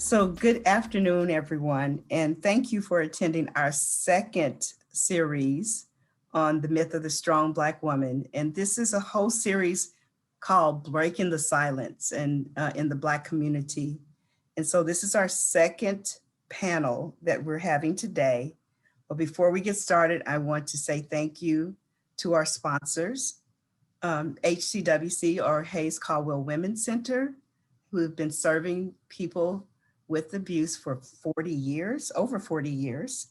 So good afternoon, everyone, and thank you for attending our second series on the myth of the strong Black woman. And this is a whole series called Breaking the Silence and in the Black community. And so this is our second panel that we're having today. But before we get started, I want to say thank you to our sponsors, HCWC or Hays-Caldwell Women's Center, who have been serving people with abuse for 40 years, over 40 years.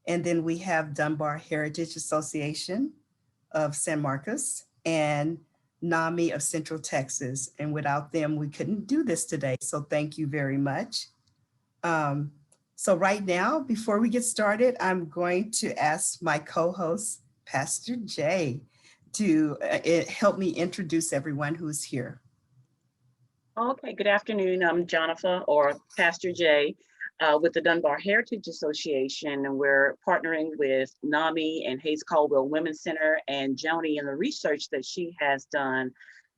And then we have Dunbar Heritage Association of San Marcos and NAMI of Central Texas. And without them, we couldn't do this today. So thank you very much. So right now, before we get started, I'm going to ask my co-host, Pastor Jay, to help me introduce everyone who's here. Okay, good afternoon. I'm Jonafa, or Pastor Jay, with the Dunbar Heritage Association, and we're partnering with NAMI and Hays-Caldwell Women's Center and Jonnie and the research that she has done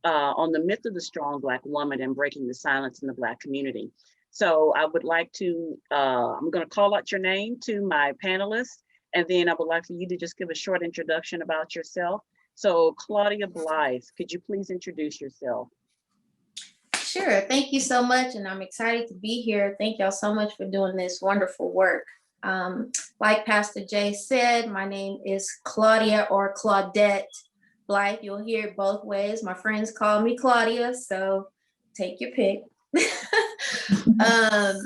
on the myth of the strong Black woman and breaking the silence in the Black community. So I would like to, I'm going to call out your name to my panelists, and then I would like for you to just give a short introduction about yourself. So Claudette Blythe, could you please introduce yourself? Sure, thank you so much, and I'm excited to be here. Thank y'all so much for doing this wonderful work. Like Pastor Jay said, my name is Claudia or Claudette Blythe. You'll hear it both ways. My friends call me Claudia, so take your pick. I've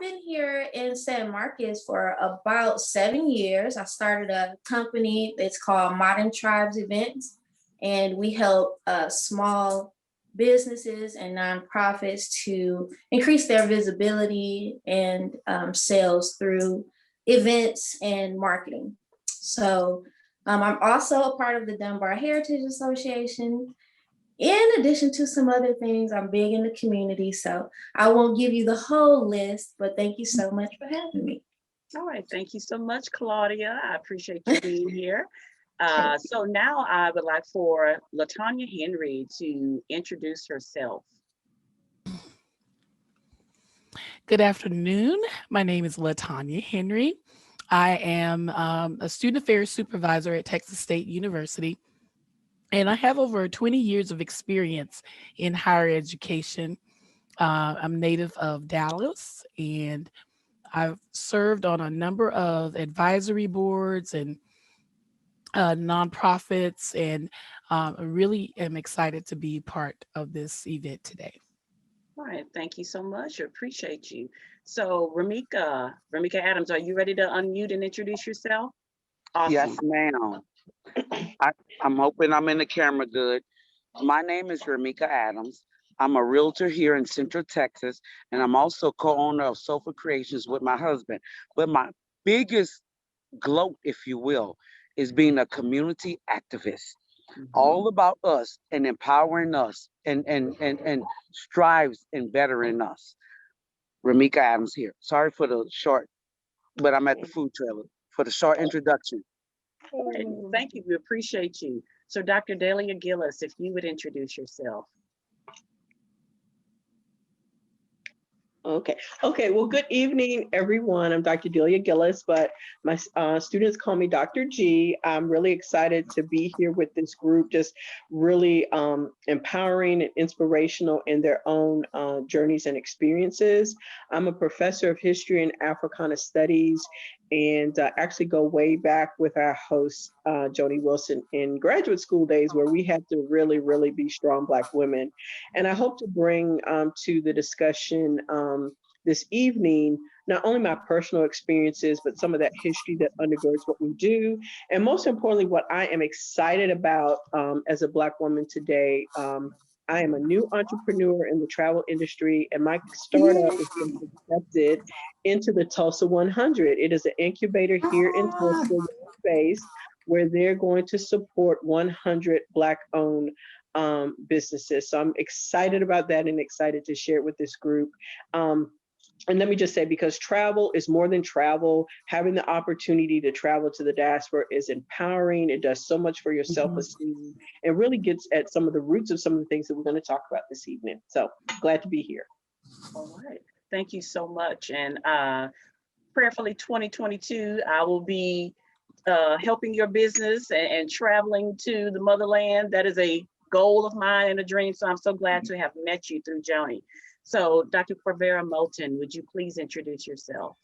been here in San Marcos for about 7 years. I started a company that's called Modern Tribes Events, and we help small businesses and nonprofits to increase their visibility and sales through events and marketing. So I'm also a part of the Dunbar Heritage Association. In addition to some other things, I'm big in the community, so I won't give you the whole list, but thank you so much for having me. All right, thank you so much, Claudia. I appreciate you being here. So now I would like for Latonya Henry to introduce herself. Good afternoon. My name is Latonya Henry. I am a student affairs supervisor at Texas State University, and I have over 20 years of experience in higher education. I'm native of Dallas, and I've served on a number of advisory boards and nonprofits, and I really am excited to be part of this event today. All right, thank you so much. I appreciate you. So Ramika Adams, are you ready to unmute and introduce yourself? Awesome. Yes, ma'am. I'm hoping I'm in the camera good. My name is Ramika Adams. I'm a realtor here in Central Texas, and I'm also co-owner of Sofa Creations with my husband. But my biggest gloat, if you will, is being a community activist, all about us and empowering us and strives in bettering us. Ramika Adams here. Sorry for the short, but I'm at the food trailer for the short introduction. Okay, thank you. We appreciate you. So Dr. Delia Gillis, if you would introduce yourself. Okay. Well, good evening, everyone. I'm Dr. Delia Gillis, but my students call me Dr. G. I'm really excited to be here with this group, just really empowering and inspirational in their own journeys and experiences. I'm a professor of history and Africana studies, and actually go way back with our host, Jonnie Wilson, in graduate school days, where we had to really, really be strong Black women. And I hope to bring to the discussion this evening, not only my personal experiences, but some of that history that undergirds what we do. And most importantly, what I am excited about as a Black woman today. I am a new entrepreneur in the travel industry, and my startup has been accepted into the Tulsa 100. It is an incubator here in Tulsa space where they're going to support 100 Black-owned businesses. So I'm excited about that and excited to share it with this group. And let me just say, because travel is more than travel, having the opportunity to travel to the diaspora is empowering. It does so much for your self-esteem and really gets at some of the roots of some of the things that we're going to talk about this evening. So glad to be here. All right. Thank you so much. And prayerfully 2022, I will be helping your business and traveling to the motherland. That is a goal of mine and a dream. So I'm so glad to have met you through Jonnie. So Dr. Queverra Moten, would you please introduce yourself?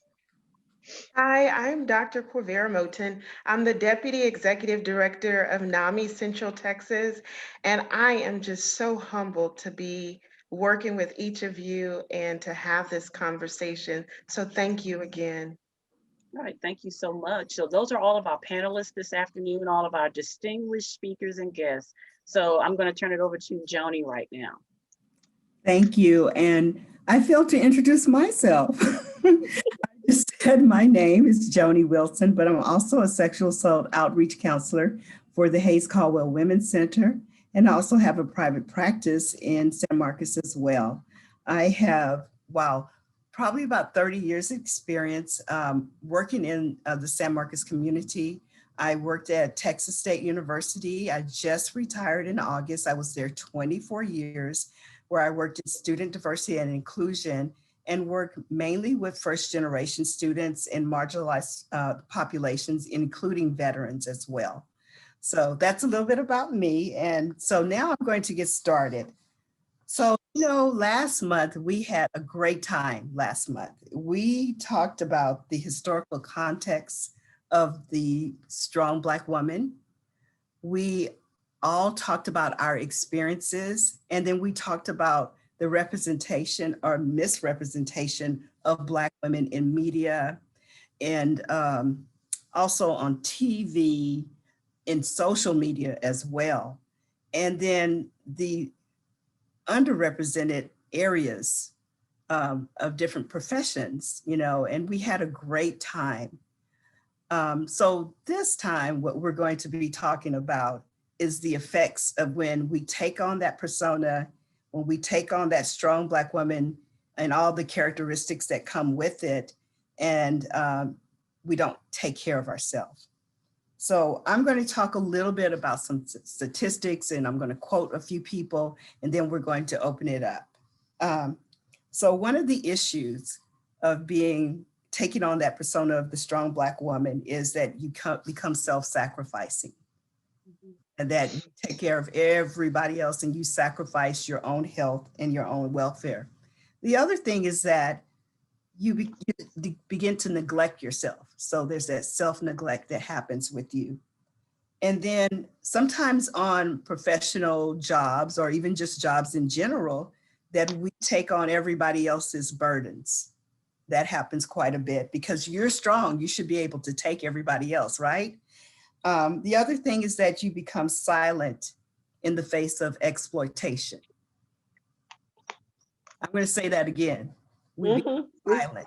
Hi, I'm Dr. Queverra Moten. I'm the Deputy Executive Director of NAMI Central Texas, and I am just so humbled to be working with each of you and to have this conversation. So thank you again. All right, thank you so much. So those are all of our panelists this afternoon, all of our distinguished speakers and guests. So I'm going to turn it over to Jonnie right now. Thank you. And I failed to introduce myself. I just said my name is Jonnie Wilson, but I'm also a sexual assault outreach counselor for the Hays-Caldwell Women's Center, and I also have a private practice in San Marcos as well. I have, wow, probably about 30 years experience working in the San Marcos community. I worked at Texas State University. I just retired in August. I was there 24 years, where I worked in student diversity and inclusion and worked mainly with first generation students in marginalized populations, including veterans as well. So that's a little bit about me. And so now I'm going to get started. So, last month we had a great time last month. We talked about the historical context of the strong Black woman. We all talked about our experiences, and then we talked about the representation or misrepresentation of Black women in media and also on TV, in social media as well. And then the underrepresented areas of different professions, and we had a great time. So this time, what we're going to be talking about is the effects of when we take on that persona, when we take on that strong Black woman and all the characteristics that come with it, and we don't take care of ourselves. So I'm going to talk a little bit about some statistics, and I'm going to quote a few people, and then we're going to open it up. So one of the issues of taking on that persona of the strong Black woman is that you become self-sacrificing, and that you take care of everybody else and you sacrifice your own health and your own welfare. The other thing is that you begin to neglect yourself. So there's that self-neglect that happens with you. And then sometimes on professional jobs or even just jobs in general, that we take on everybody else's burdens. That happens quite a bit because you're strong. You should be able to take everybody else, right? The other thing is that you become silent in the face of exploitation. I'm going to say that again. We become silent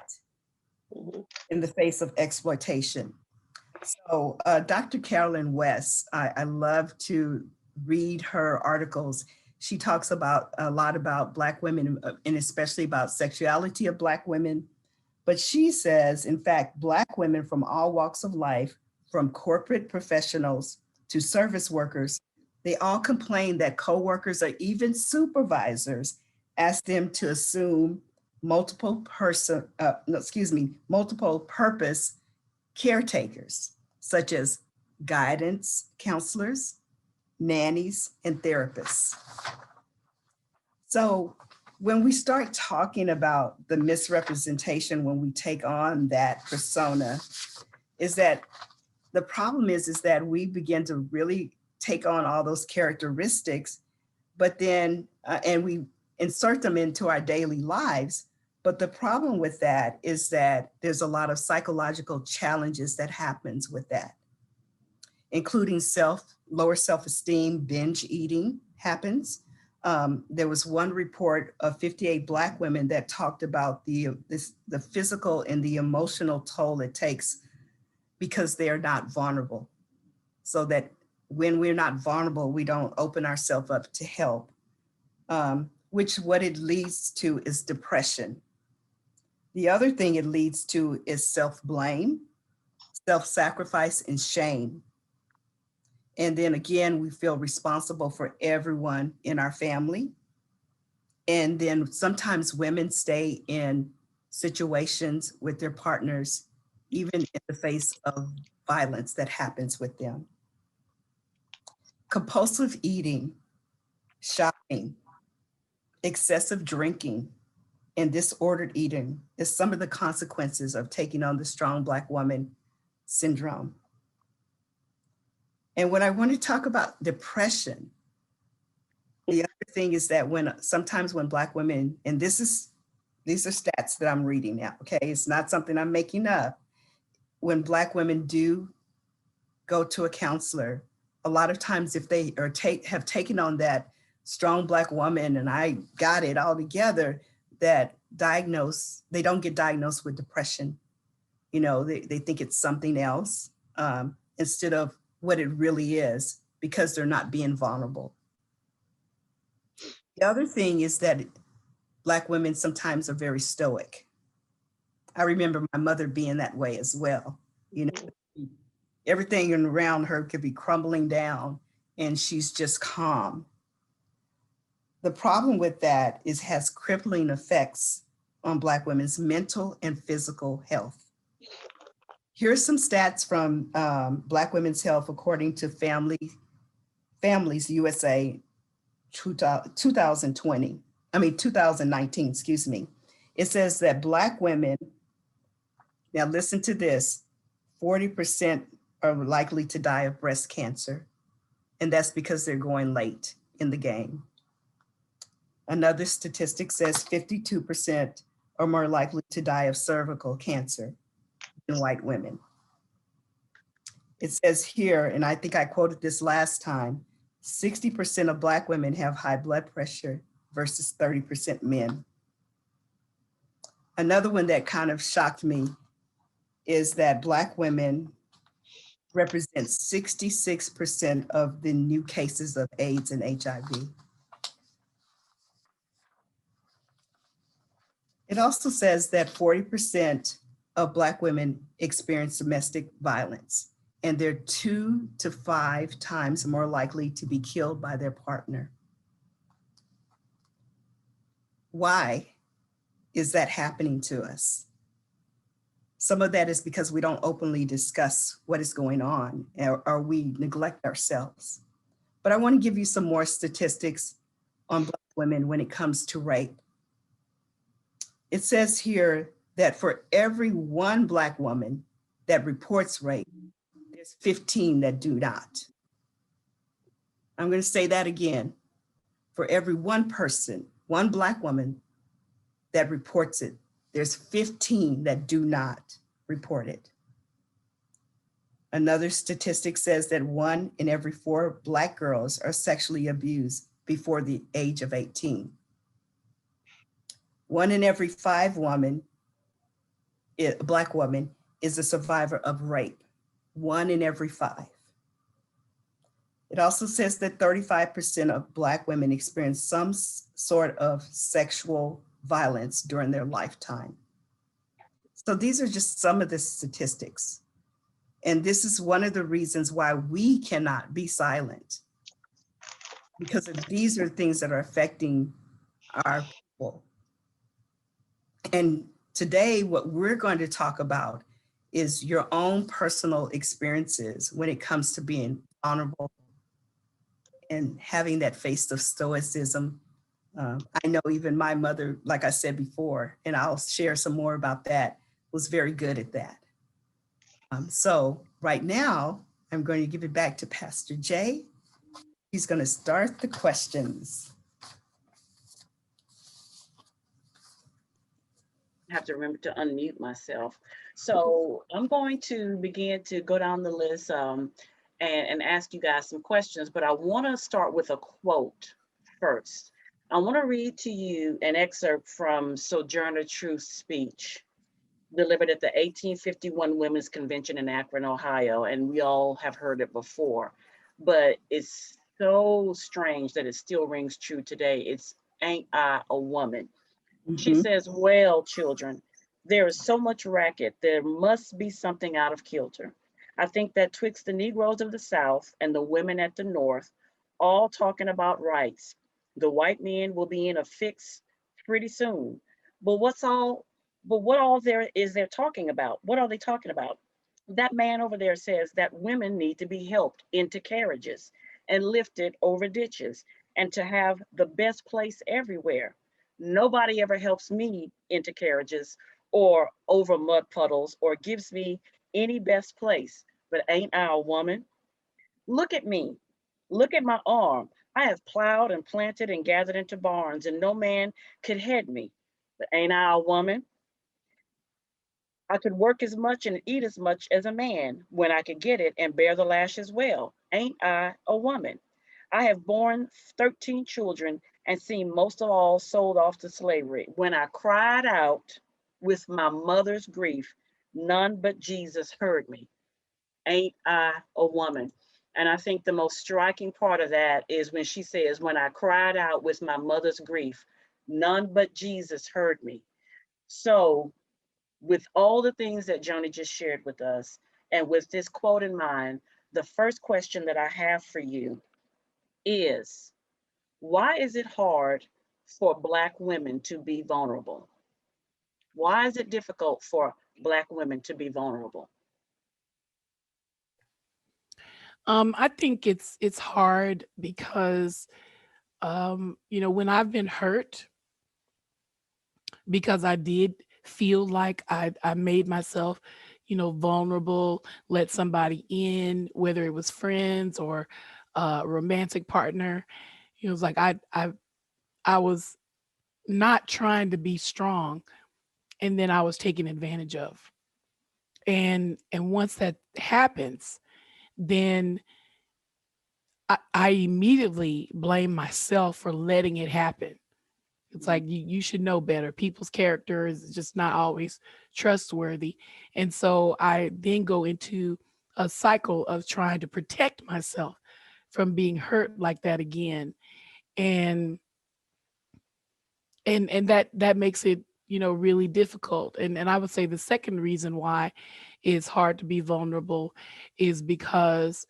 in the face of exploitation. So Dr. Carolyn West, I love to read her articles. She talks a lot about Black women and especially about sexuality of Black women. But she says, in fact, Black women from all walks of life, from corporate professionals to service workers, they all complain that coworkers or even supervisors ask them to assume multiple purpose caretakers, such as guidance counselors, nannies, and therapists. So when we start talking about the misrepresentation, when we take on that persona, is that the problem is that we begin to really take on all those characteristics, but then, and we insert them into our daily lives. But the problem with that is that there's a lot of psychological challenges that happens with that, including lower self-esteem, binge eating happens. There was one report of 58 Black women that talked about the physical and the emotional toll it takes because they are not vulnerable. So that when we're not vulnerable, we don't open ourselves up to help, which what it leads to is depression. The other thing it leads to is self-blame, self-sacrifice, and shame. And then again, we feel responsible for everyone in our family. And then sometimes women stay in situations with their partners, even in the face of violence that happens with them. Compulsive eating, shopping, excessive drinking, and disordered eating is some of the consequences of taking on the strong Black woman syndrome. And when I want to talk about depression, the other thing is that sometimes when Black women, and these are stats that I'm reading now, okay? It's not something I'm making up. When Black women do go to a counselor, a lot of times if they have taken on that strong Black woman and I got it all together, they don't get diagnosed with depression. You know, they think it's something else instead of what it really is, because they're not being vulnerable. The other thing is that Black women sometimes are very stoic. I remember my mother being that way as well. You know, everything around her could be crumbling down and she's just calm. The problem with that is it has crippling effects on Black women's mental and physical health. Here's some stats from Black women's health according to Families USA 2019, excuse me. It says that Black women, now listen to this, 40% are likely to die of breast cancer, and that's because they're going late in the game. Another statistic says 52% are more likely to die of cervical cancer than white women. It says here, and I think I quoted this last time, 60% of Black women have high blood pressure versus 30% men. Another one that kind of shocked me is that Black women represent 66% of the new cases of AIDS and HIV. It also says that 40% of Black women experience domestic violence, and they're 2 to 5 times more likely to be killed by their partner. Why is that happening to us? Some of that is because we don't openly discuss what is going on, or we neglect ourselves. But I want to give you some more statistics on Black women when it comes to rape. It says here that for every one Black woman that reports rape, there's 15 that do not. I'm going to say that again. For every one person, one Black woman that reports it, there's 15 that do not report it. Another statistic says that 1 in every 4 Black girls are sexually abused before the age of 18. 1 in every 5 Black woman is a survivor of rape. 1 in every 5. It also says that 35% of Black women experience some sort of sexual violence during their lifetime. So these are just some of the statistics. And this is one of the reasons why we cannot be silent, because these are things that are affecting our people. And today, what we're going to talk about is your own personal experiences when it comes to being vulnerable and having that face of stoicism. I know even my mother, like I said before, and I'll share some more about that, was very good at that. So right now, I'm going to give it back to Pastor Jay. He's going to start the questions. I have to remember to unmute myself. So I'm going to begin to go down the list and ask you guys some questions, but I want to start with a quote first. I want to read to you an excerpt from Sojourner Truth's speech delivered at the 1851 Women's Convention in Akron, Ohio, and we all have heard it before, but it's so strange that it still rings true today. It's "Ain't I a woman?" She says, "Well, children, there is so much racket, there must be something out of kilter. I think that twixt the Negroes of the South and the women at the North, all talking about rights, The white men will be in a fix pretty soon. But what all there is they're talking about? What are they talking about? That man over there says that women need to be helped into carriages and lifted over ditches and to have the best place everywhere. Nobody ever helps me into carriages or over mud puddles or gives me any best place. But ain't I a woman? Look at me. Look at my arm. I have plowed and planted and gathered into barns, and no man could head me. But ain't I a woman? I could work as much and eat as much as a man when I could get it and bear the lash as well. Ain't I a woman? I have borne 13 children and seen most of all sold off to slavery. When I cried out with my mother's grief, none but Jesus heard me. Ain't I a woman? And I think the most striking part of that is when she says, when I cried out with my mother's grief, none but Jesus heard me. So with all the things that Jonnie just shared with us, and with this quote in mind, the first question that I have for you is, why is it hard for Black women to be vulnerable? Why is it difficult for Black women to be vulnerable? I think it's hard because when I've been hurt, because I did feel like I made myself, vulnerable, let somebody in, whether it was friends or a romantic partner. It was like I was not trying to be strong, and then I was taken advantage of. And once that happens, then I immediately blame myself for letting it happen. It's like you should know better. People's character is just not always trustworthy. And so I then go into a cycle of trying to protect myself from being hurt like that again. And that makes it, really difficult. And I would say the second reason why it's hard to be vulnerable is because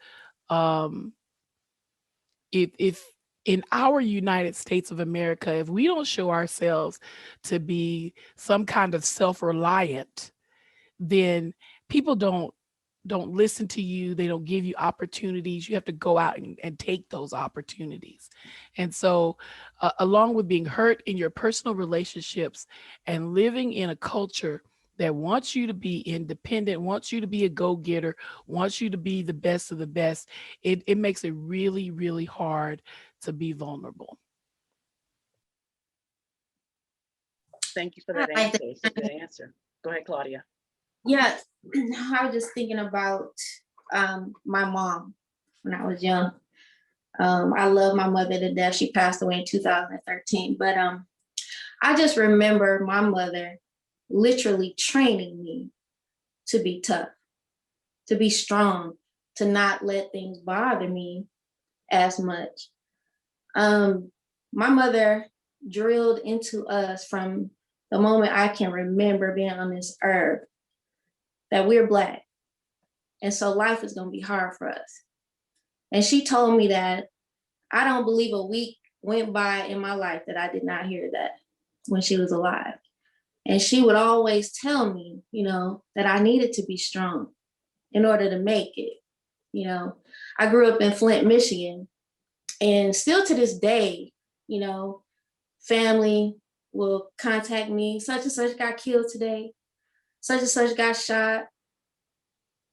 if in our United States of America, if we don't show ourselves to be some kind of self-reliant, then people don't listen to you. They don't give you opportunities. You have to go out and take those opportunities. And so along with being hurt in your personal relationships and living in a culture that wants you to be independent, wants you to be a go-getter, wants you to be the best of the best, it makes it really, really hard to be vulnerable. Thank you for that answer. It's a good answer. Go ahead, Claudia. Yeah, I was just thinking about my mom when I was young. I love my mother to death. She passed away in 2013. But I just remember my mother literally training me to be tough, to be strong, to not let things bother me as much. My mother drilled into us from the moment I can remember being on this earth that we're Black. And so life is going to be hard for us. And she told me that I don't believe a week went by in my life that I did not hear that when she was alive. And she would always tell me, that I needed to be strong in order to make it. I grew up in Flint, Michigan, and still to this day, family will contact me, such and such got killed today, such and such got shot,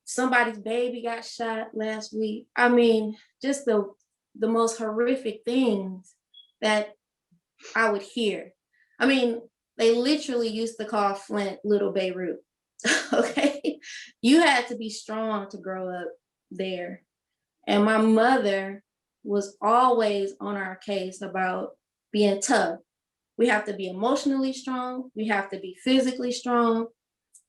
somebody's baby got shot last week. I mean, just the most horrific things that I would hear. I mean, they literally used to call Flint Little Beirut. Okay, you had to be strong to grow up there. And my mother was always on our case about being tough. We have to be emotionally strong. We have to be physically strong,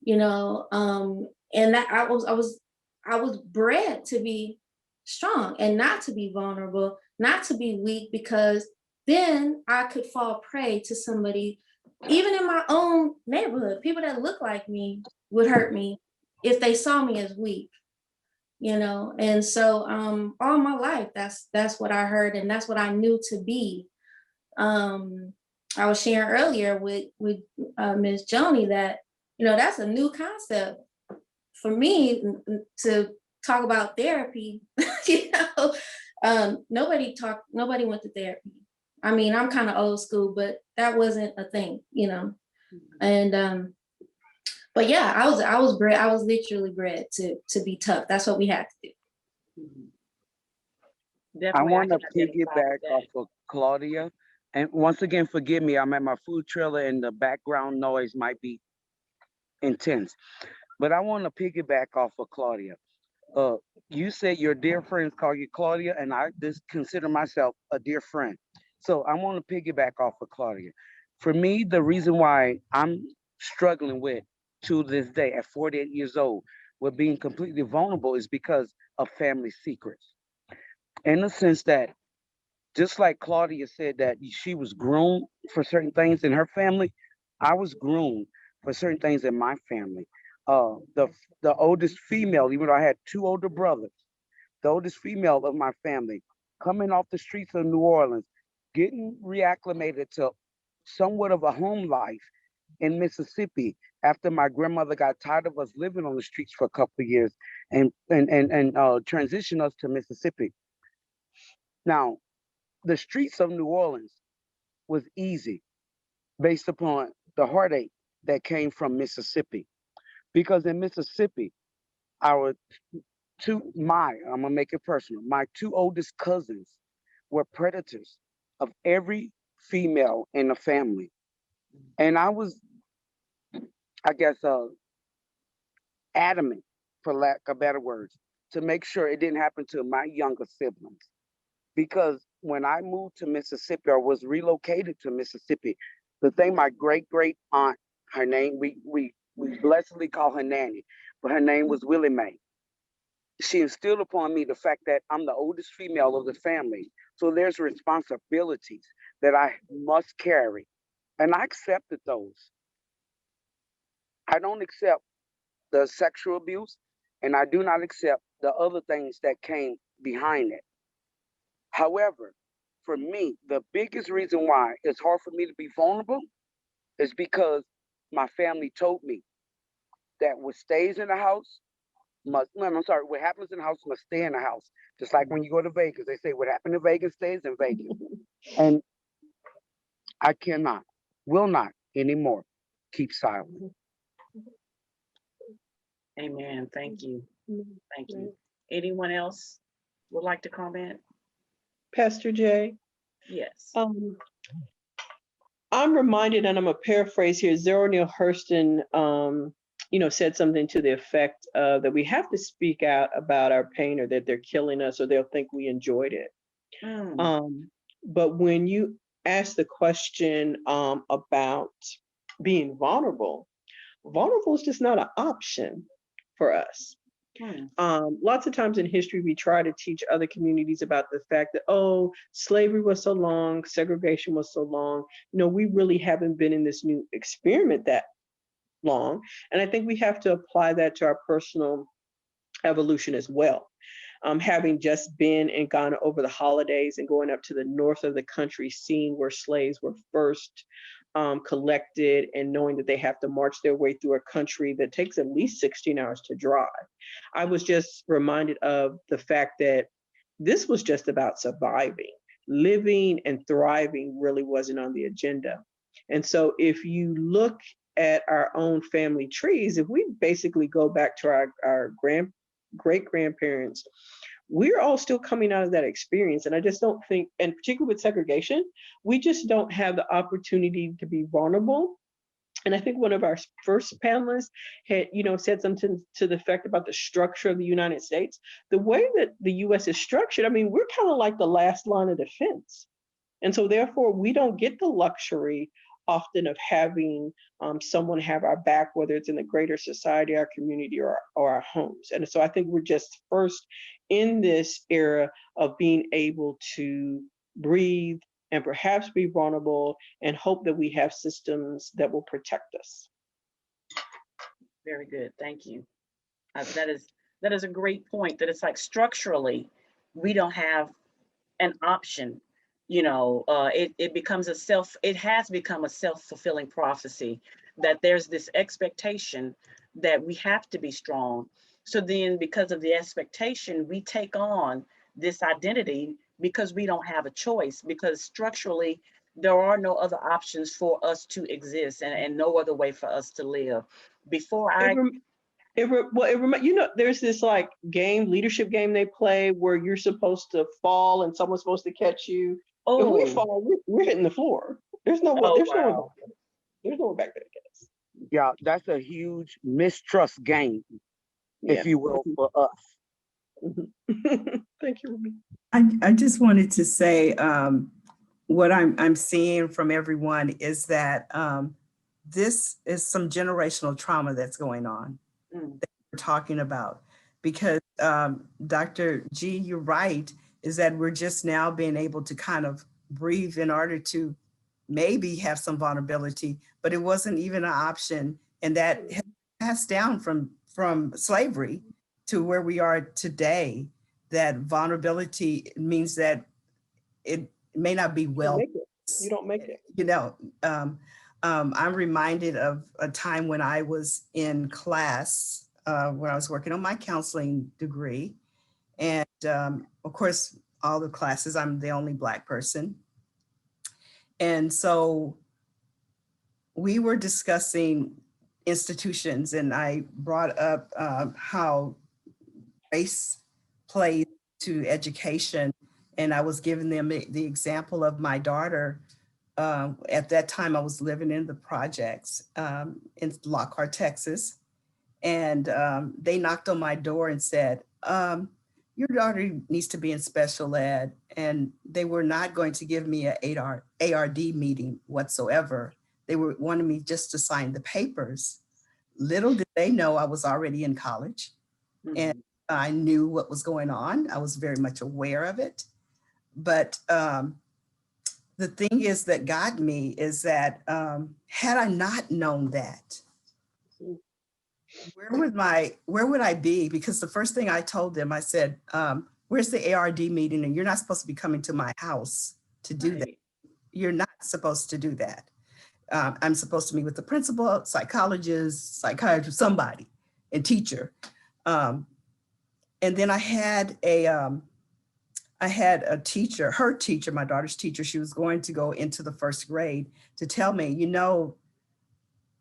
and that I was bred to be strong and not to be vulnerable, not to be weak, because then I could fall prey to somebody, even in my own neighborhood. People that look like me would hurt me if they saw me as weak, And so all my life, that's what I heard, and that's what I knew to be I was sharing earlier with Ms. Jonnie that, you know, that's a new concept for me to talk about therapy. You know, nobody went to therapy. I mean, I'm kind of old school, but that wasn't a thing, you know. And but yeah, I was literally bred to be tough. That's what we had to do. I want to can identify with piggyback that. off of Claudia. And once again, forgive me, I'm at my food trailer and the background noise might be intense. But I want to piggyback off of Claudia. You said your dear friends call you Claudia, and I just consider myself a dear friend. So I want to piggyback off of Claudia. For me, the reason why I'm struggling with to this day at 48 years old with being completely vulnerable is because of family secrets. In the sense that just like Claudia said that she was groomed for certain things in her family, I was groomed for certain things in my family. Uh, the the oldest female, even though I had two older brothers, the oldest female of my family, coming off the streets of New Orleans, getting reacclimated to somewhat of a home life in Mississippi after my grandmother got tired of us living on the streets for a couple of years and transitioned us to Mississippi. Now, the streets of New Orleans was easy based upon the heartache that came from Mississippi. Because in Mississippi, our I'm gonna make it personal, my two oldest cousins were predators of every female in the family. And I was, I guess, adamant, for lack of better words, to make sure it didn't happen to my younger siblings. Because when I moved to Mississippi or was relocated to Mississippi, the thing my great aunt, her name, we blessedly call her Nanny, but her name was Willie Mae. She instilled upon me the fact that I'm the oldest female of the family. So there's responsibilities that I must carry. And I accepted those. I don't accept the sexual abuse, and I do not accept the other things that came behind it. However, for me, the biggest reason why it's hard for me to be vulnerable is because my family told me that what stays in the house must, no, I'm sorry, what happens in the house must stay in the house. Just like when you go to Vegas, they say what happened in Vegas stays in Vegas. And I cannot, will not anymore keep silent. Amen. Thank you. Thank you. Anyone else would like to comment? Pastor Jay. Yes. I'm reminded, and I'm a paraphrase here, Zora Neale Hurston, said something to the effect that we have to speak out about our pain, or that they're killing us, or they'll think we enjoyed it. But when you ask the question about being vulnerable is just not an option for us. Lots of times in history, we try to teach other communities about the fact that, oh, slavery was so long, segregation was so long. We really haven't been in this new experiment that long. And I think we have to apply that to our personal evolution as well. Having just been in Ghana over the holidays and going up to the north of the country, seeing where slaves were first collected, and knowing that they have to march their way through a country that takes at least 16 hours to drive. I was just reminded of the fact that this was just about surviving. Living and thriving really wasn't on the agenda. And so if you look at our own family trees, if we basically go back to our great-grandparents, we're all still coming out of that experience. And I just don't think, and particularly with segregation, we just don't have the opportunity to be vulnerable. And I think one of our first panelists had, said something to the effect about the structure of the United States. The way that the US is structured, I mean, we're kind of like the last line of defense. And so therefore, we don't get the luxury often of having someone have our back, whether it's in the greater society, our community, or our homes. And so I think we're just first in this era of being able to breathe and perhaps be vulnerable, and hope that we have systems that will protect us. Very good. Thank you. That is a great point, that it's like structurally, we don't have an option it has become a self-fulfilling prophecy that there's this expectation that we have to be strong. So then because of the expectation, we take on this identity because we don't have a choice, because structurally there are no other options for us to exist, and no other way for us to live. Before I There's this like leadership game they play where you're supposed to fall and someone's supposed to catch you. If we fall, we're hitting the floor. There's no one. wow. There's no one back there to get us. Yeah, that's a huge mistrust game, Yeah. if you will, for us. Thank you, Ruby. I just wanted to say what I'm seeing from everyone is that this is some generational trauma that's going on that we're talking about. Because Dr. G, you're right, is that we're just now being able to kind of breathe in order to maybe have some vulnerability, but it wasn't even an option. And that has passed down from slavery to where we are today, that vulnerability means that it may not be well. You don't make it. I'm reminded of a time when I was in class, when I was working on my counseling degree. And of course, all the classes, I'm the only Black person. And so we were discussing institutions, and I brought up how race plays to education. And I was giving them the example of my daughter. At that time, I was living in the projects in Lockhart, Texas. And they knocked on my door and said, your daughter needs to be in special ed. And they were not going to give me an ARD meeting whatsoever. They were wanting me just to sign the papers. Little did they know I was already in college. And I knew what was going on. I was very much aware of it. But the thing is that got me is that had I not known that, where would I be? Because the first thing I told them, I said, where's the ARD meeting? And you're not supposed to be coming to my house to do that. You're not supposed to do that. I'm supposed to meet with the principal, psychologist, psychiatrist, somebody, and teacher. And then I had a teacher, her teacher, my daughter's teacher, she was going to go into the first grade to tell me,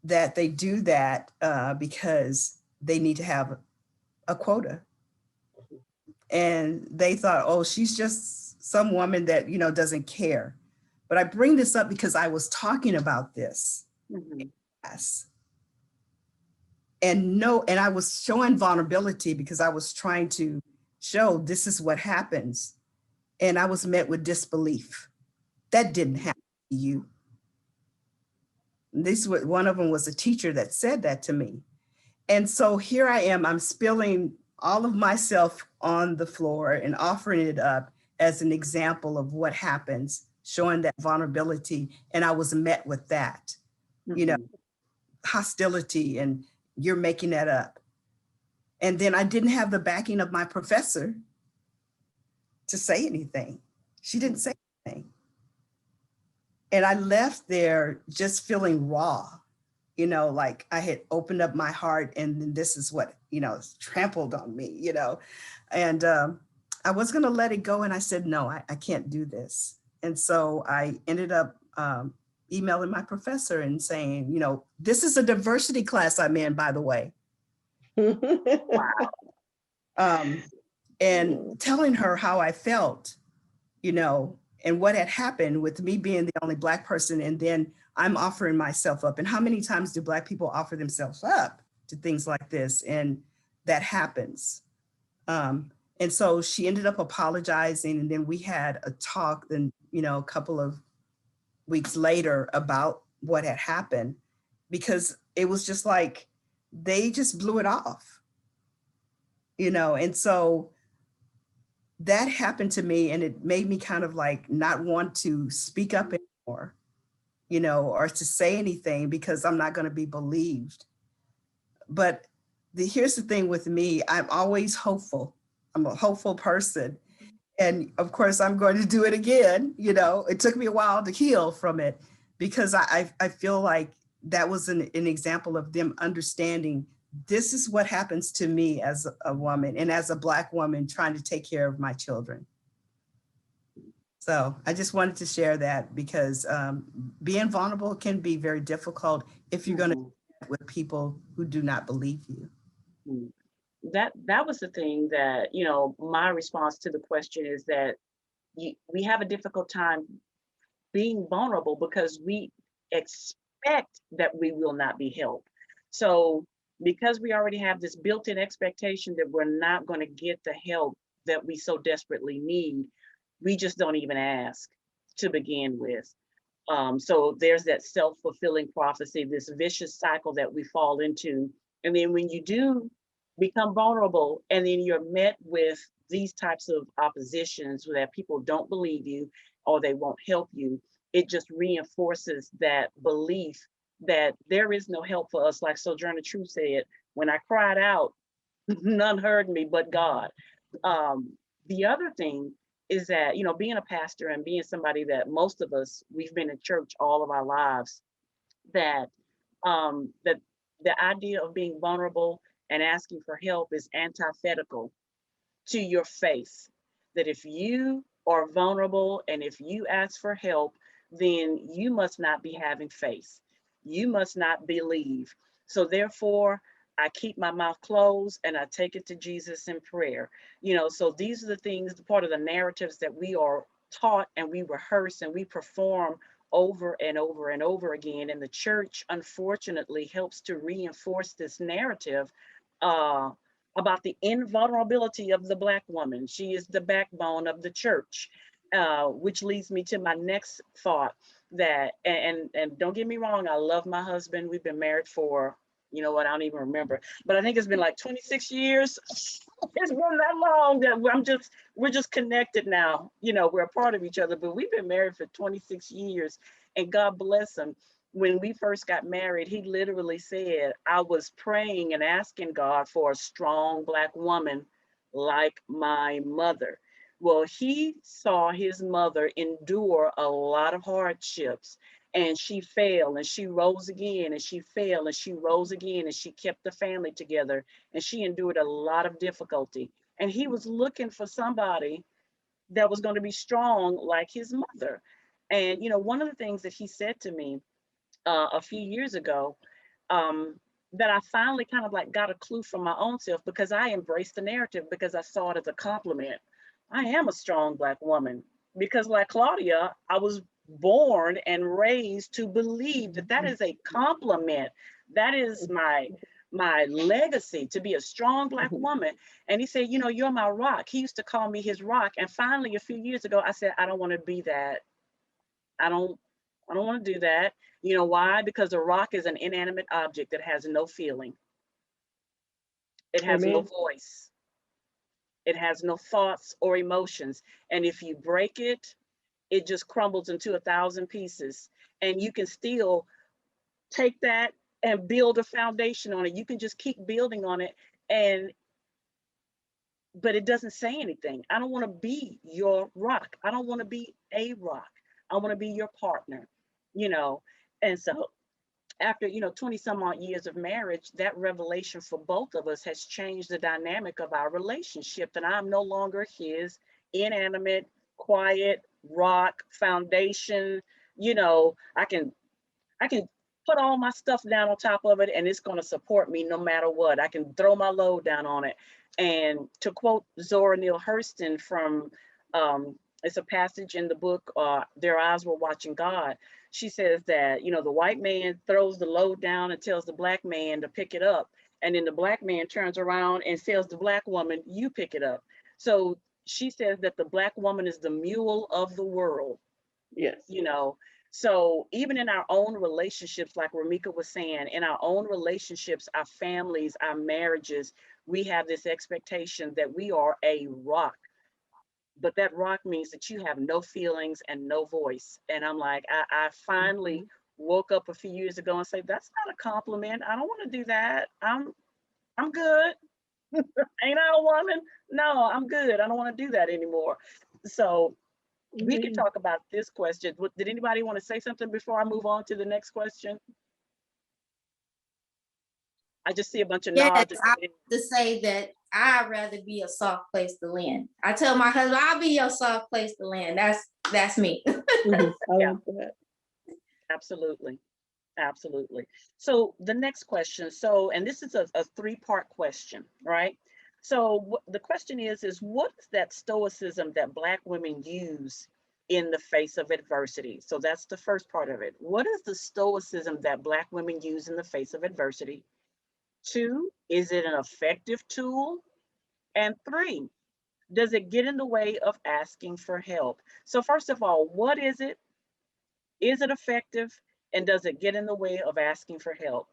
that they do that because they need to have a quota. And they thought, oh, she's just some woman that, doesn't care. But I bring this up because I was talking about this. Yes. And I was showing vulnerability because I was trying to show this is what happens. And I was met with disbelief. That didn't happen to you. One of them was a teacher that said that to me. And so here I am, I'm spilling all of myself on the floor and offering it up as an example of what happens, showing that vulnerability. And I was met with that, hostility, and you're making that up. And then I didn't have the backing of my professor to say anything. She didn't say anything. And I left there just feeling raw, like I had opened up my heart and then this is what, trampled on me, and I was going to let it go. And I said, no, I can't do this. And so I ended up emailing my professor and saying, this is a diversity class I'm in, by the way. Wow. And telling her how I felt, and what had happened with me being the only Black person. And then I'm offering myself up. And how many times do Black people offer themselves up to things like this? And that happens. And so she ended up apologizing. And then we had a talk, then, a couple of weeks later about what had happened, because it was just like, they just blew it off, and so that happened to me, and it made me kind of like not want to speak up anymore, or to say anything because I'm not going to be believed. But here's the thing with me, I'm always hopeful. I'm a hopeful person. And of course, I'm going to do it again. You know, it took me a while to heal from it because I feel like that was an example of them understanding this is what happens to me as a woman and as a Black woman trying to take care of my children. So I just wanted to share that because being vulnerable can be very difficult if you're going to with people who do not believe you. That was the thing that, you know, my response to the question is that we have a difficult time being vulnerable because we expect that we will not be helped. So because we already have this built-in expectation that we're not going to get the help that we so desperately need, we just don't even ask to begin with. So there's that self-fulfilling prophecy, this vicious cycle that we fall into. And then when you do become vulnerable and then you're met with these types of oppositions that people don't believe you or they won't help you, it just reinforces that belief that there is no help for us. Like Sojourner Truth said, when I cried out, none heard me but God. The other thing is that, you know, being a pastor and being somebody that most of us, we've been in church all of our lives, that that the idea of being vulnerable and asking for help is antithetical to your faith. That if you are vulnerable and if you ask for help, then you must not be having faith. You must not believe. So therefore, I keep my mouth closed and I take it to Jesus in prayer. You know, so these are the things, part of the narratives that we are taught and we rehearse and we perform over and over and over again. And the church, unfortunately, helps to reinforce this narrative about the invulnerability of the Black woman. She is the backbone of the church, which leads me to my next thought that, and don't get me wrong, I love my husband. We've been married for, you know what, I don't even remember, but I think it's been like 26 years. It's been that long that we're just connected now. You know, we're a part of each other, but we've been married for 26 years and God bless him. When we first got married, he literally said, I was praying and asking God for a strong Black woman like my mother. Well, he saw his mother endure a lot of hardships and she fell and she rose again and she fell and she rose again and she kept the family together and she endured a lot of difficulty. And he was looking for somebody that was going to be strong like his mother. And, you know, one of the things that he said to me a few years ago, that I finally kind of like got a clue from my own self because I embraced the narrative because I saw it as a compliment. I am a strong Black woman because like Claudia, I was born and raised to believe that that is a compliment. That is my legacy, to be a strong Black woman. And he said, you know, you're my rock. He used to call me his rock. And finally, a few years ago, I said, I don't want to be that. I don't want to do that. You know why? Because a rock is an inanimate object that has no feeling. It has no voice. It has no thoughts or emotions. And if you break it, it just crumbles into 1,000 pieces. And you can still take that and build a foundation on it. You can just keep building on it. But it doesn't say anything. I don't want to be your rock. I don't want to be a rock. I want to be your partner, you know. And so after, you know, 20 some odd years of marriage, that revelation for both of us has changed the dynamic of our relationship. And I'm no longer his inanimate, quiet rock foundation. You know, I can put all my stuff down on top of it and it's going to support me no matter what. I can throw my load down on it. And to quote Zora Neale Hurston from, it's a passage in the book, Their Eyes Were Watching God. She says that, you know, the white man throws the load down and tells the Black man to pick it up. And then the Black man turns around and tells the Black woman, you pick it up. So she says that the Black woman is the mule of the world. Yes. You know, so even in our own relationships, like Ramika was saying, in our own relationships, our families, our marriages, we have this expectation that we are a rock. But that rock means that you have no feelings and no voice. And I'm like, I finally woke up a few years ago and say, that's not a compliment. I don't want to do that. I'm good. Ain't I a woman? No, I'm good. I don't want to do that anymore. So we can talk about this question. Did anybody want to say something before I move on to the next question? I just see a bunch of Yes, nods. I have to say that I'd rather be a soft place to land. I tell my husband, I'll be your soft place to land. That's me. I Yeah. love that. Absolutely. Absolutely. So the next question, so, and this is a three-part question, right? So the question is what is that stoicism that Black women use in the face of adversity? So that's the first part of it. What is the stoicism that Black women use in the face of adversity? 2, is it an effective tool? And 3, does it get in the way of asking for help? So first of all, what is it? Is it effective? And does it get in the way of asking for help?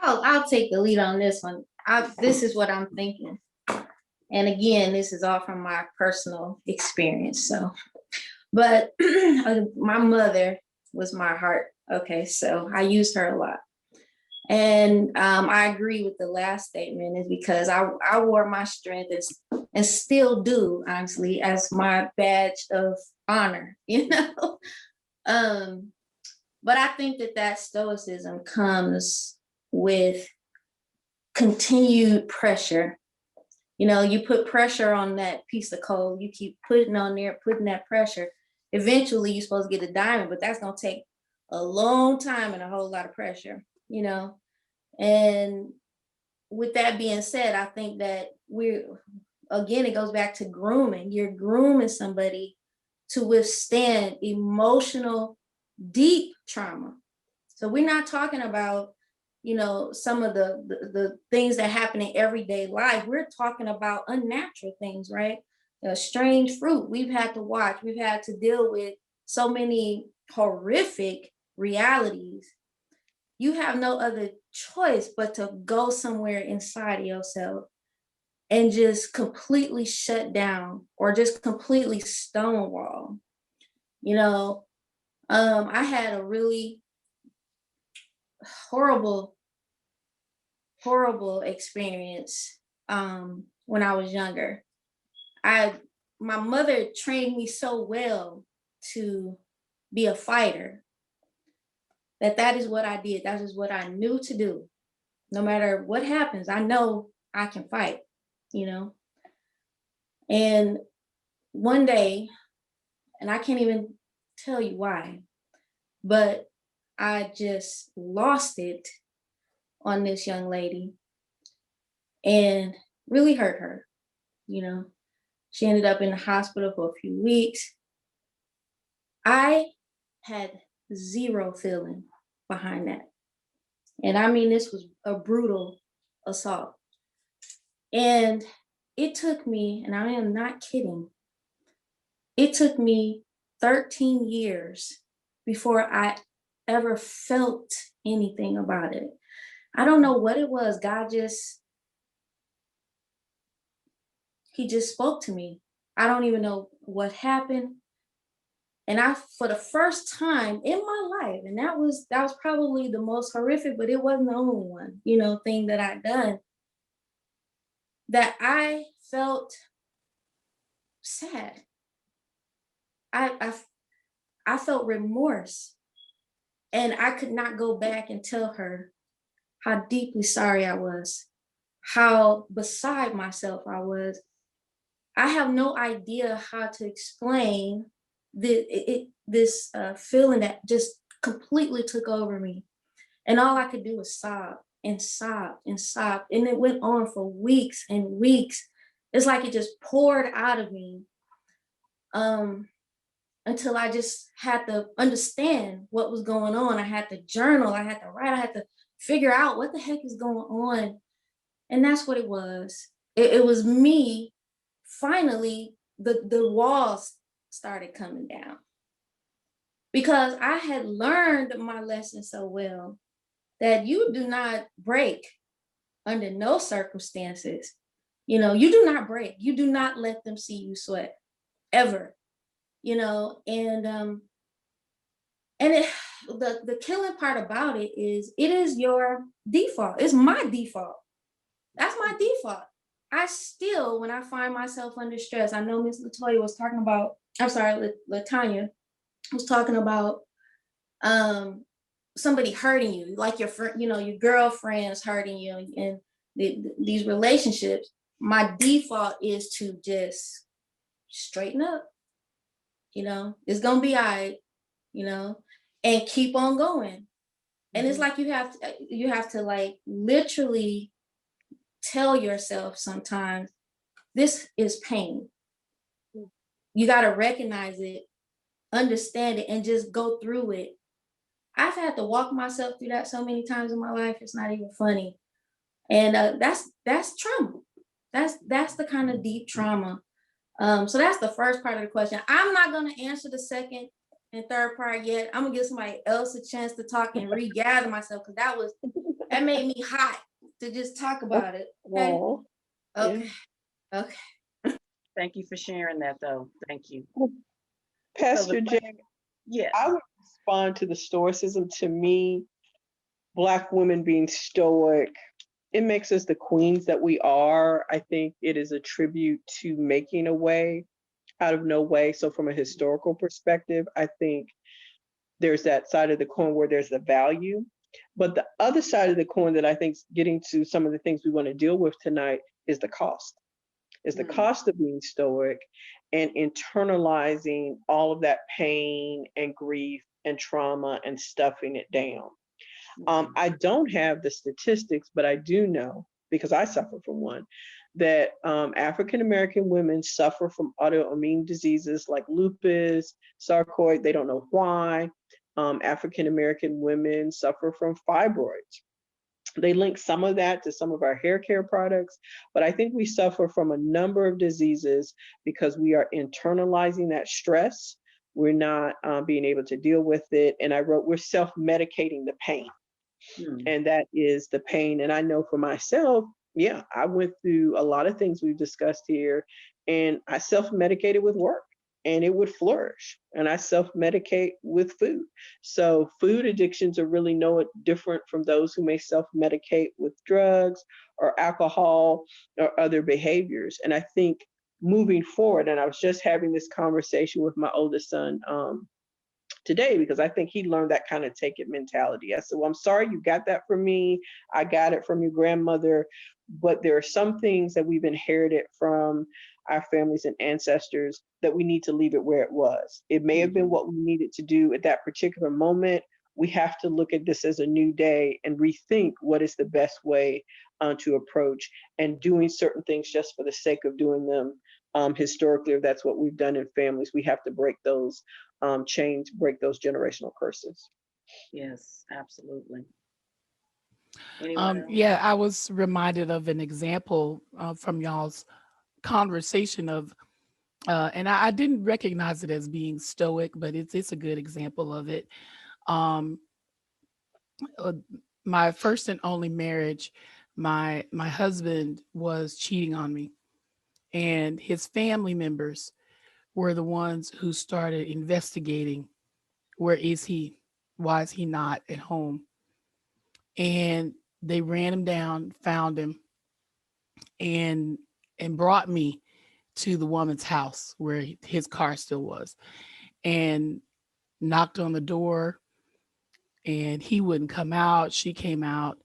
I'll take the lead on this one. This is what I'm thinking. And again, this is all from my personal experience. So, but my mother was my heart. Okay, so I used her a lot. And I agree with the last statement is because I wore my strength and still do, honestly, as my badge of honor, you know? But I think that stoicism comes with continued pressure. You know, you put pressure on that piece of coal, you keep putting on there, putting that pressure. Eventually you're supposed to get a diamond, but that's gonna take a long time and a whole lot of pressure, you know? And with that being said, I think that again, it goes back to grooming. You're grooming somebody to withstand emotional, deep trauma. So we're not talking about, you know, some of the things that happen in everyday life. We're talking about unnatural things, right? Strange fruit we've had to watch. We've had to deal with so many horrific realities. You have no other choice but to go somewhere inside of yourself and just completely shut down or just completely stonewall. You know, I had a really horrible experience when I was younger. My mother trained me so well to be a fighter that is what I did. That is what I knew to do. No matter what happens, I know I can fight, you know? And one day, and I can't even tell you why, but I just lost it on this young lady and really hurt her, you know? She ended up in the hospital for a few weeks. I had zero feeling behind that. And I mean, this was a brutal assault. And it took me, and I am not kidding, it took me 13 years before I ever felt anything about it. I don't know what it was. He just spoke to me. I don't even know what happened. And for the first time in my life, and that was probably the most horrific, but it wasn't the only one, you know, thing that I'd done, that I felt sad. I felt remorse, and I could not go back and tell her how deeply sorry I was, how beside myself I was. I have no idea how to explain this feeling that just completely took over me. And all I could do was sob and sob and sob. And it went on for weeks and weeks. It's like it just poured out of me until I just had to understand what was going on. I had to journal, I had to write, I had to figure out what the heck is going on. And that's what it was. It was me. Finally, the walls started coming down because I had learned my lesson so well that you do not break under no circumstances. You know, you do not break. You do not let them see you sweat ever, you know, and the killing part about it is your default. It's my default. That's my default. I still, when I find myself under stress, I know Miss Latoya was talking about, I'm sorry, Latonya was talking about somebody hurting you, like your friend, your girlfriend's hurting you, and these relationships. My default is to just straighten up. It's gonna be all right, and keep on going. And it's like you have to like literally tell yourself sometimes, this is pain. You got to recognize it, understand it, and just go through it. I've had to walk myself through that so many times in my life, it's not even funny. And that's trauma. That's the kind of deep trauma. So that's the first part of the question. I'm not going to answer the second and third part yet. I'm gonna give somebody else a chance to talk and regather myself, because that made me hot to just talk about it. Okay. Oh, Okay. yeah. Okay. Thank you for sharing that, though. Thank you. Pastor Jay, Yes. I would respond to the stoicism. To me, Black women being stoic, it makes us the queens that we are. I think it is a tribute to making a way out of no way. So from a historical perspective, I think there's that side of the coin where there's the value. But the other side of the coin that I think is getting to some of the things we want to deal with tonight is the cost. Is the cost of being stoic and internalizing all of that pain and grief and trauma and stuffing it down. I don't have the statistics, but I do know, because I suffer from one, that African-American women suffer from autoimmune diseases like lupus, sarcoid, they don't know why. African-American women suffer from fibroids. They link some of that to some of our hair care products, but I think we suffer from a number of diseases because we are internalizing that stress. We're not being able to deal with it. And I wrote, we're self-medicating the pain. And that is the pain. And I know for myself, yeah, I went through a lot of things we've discussed here, and I self-medicated with work and it would flourish. And I self-medicate with food. So food addictions are really no different from those who may self-medicate with drugs or alcohol or other behaviors. And I think moving forward, and I was just having this conversation with my oldest son today, because I think he learned that kind of take it mentality. I said, well, I'm sorry you got that from me. I got it from your grandmother, but there are some things that we've inherited from our families and ancestors that we need to leave it where it was. It may have been what we needed to do at that particular moment. We have to look at this as a new day and rethink what is the best way to approach, and doing certain things just for the sake of doing them. Historically, if that's what we've done in families, we have to break those chains, break those generational curses. Yes, absolutely. Yeah, I was reminded of an example from y'all's conversation of, and I didn't recognize it as being stoic, but it's a good example of it. My first and only marriage, my husband was cheating on me, and his family members were the ones who started investigating, where is he? Why is he not at home? And they ran him down, found him, and brought me to the woman's house where his car still was, and knocked on the door, and he wouldn't come out. She came out.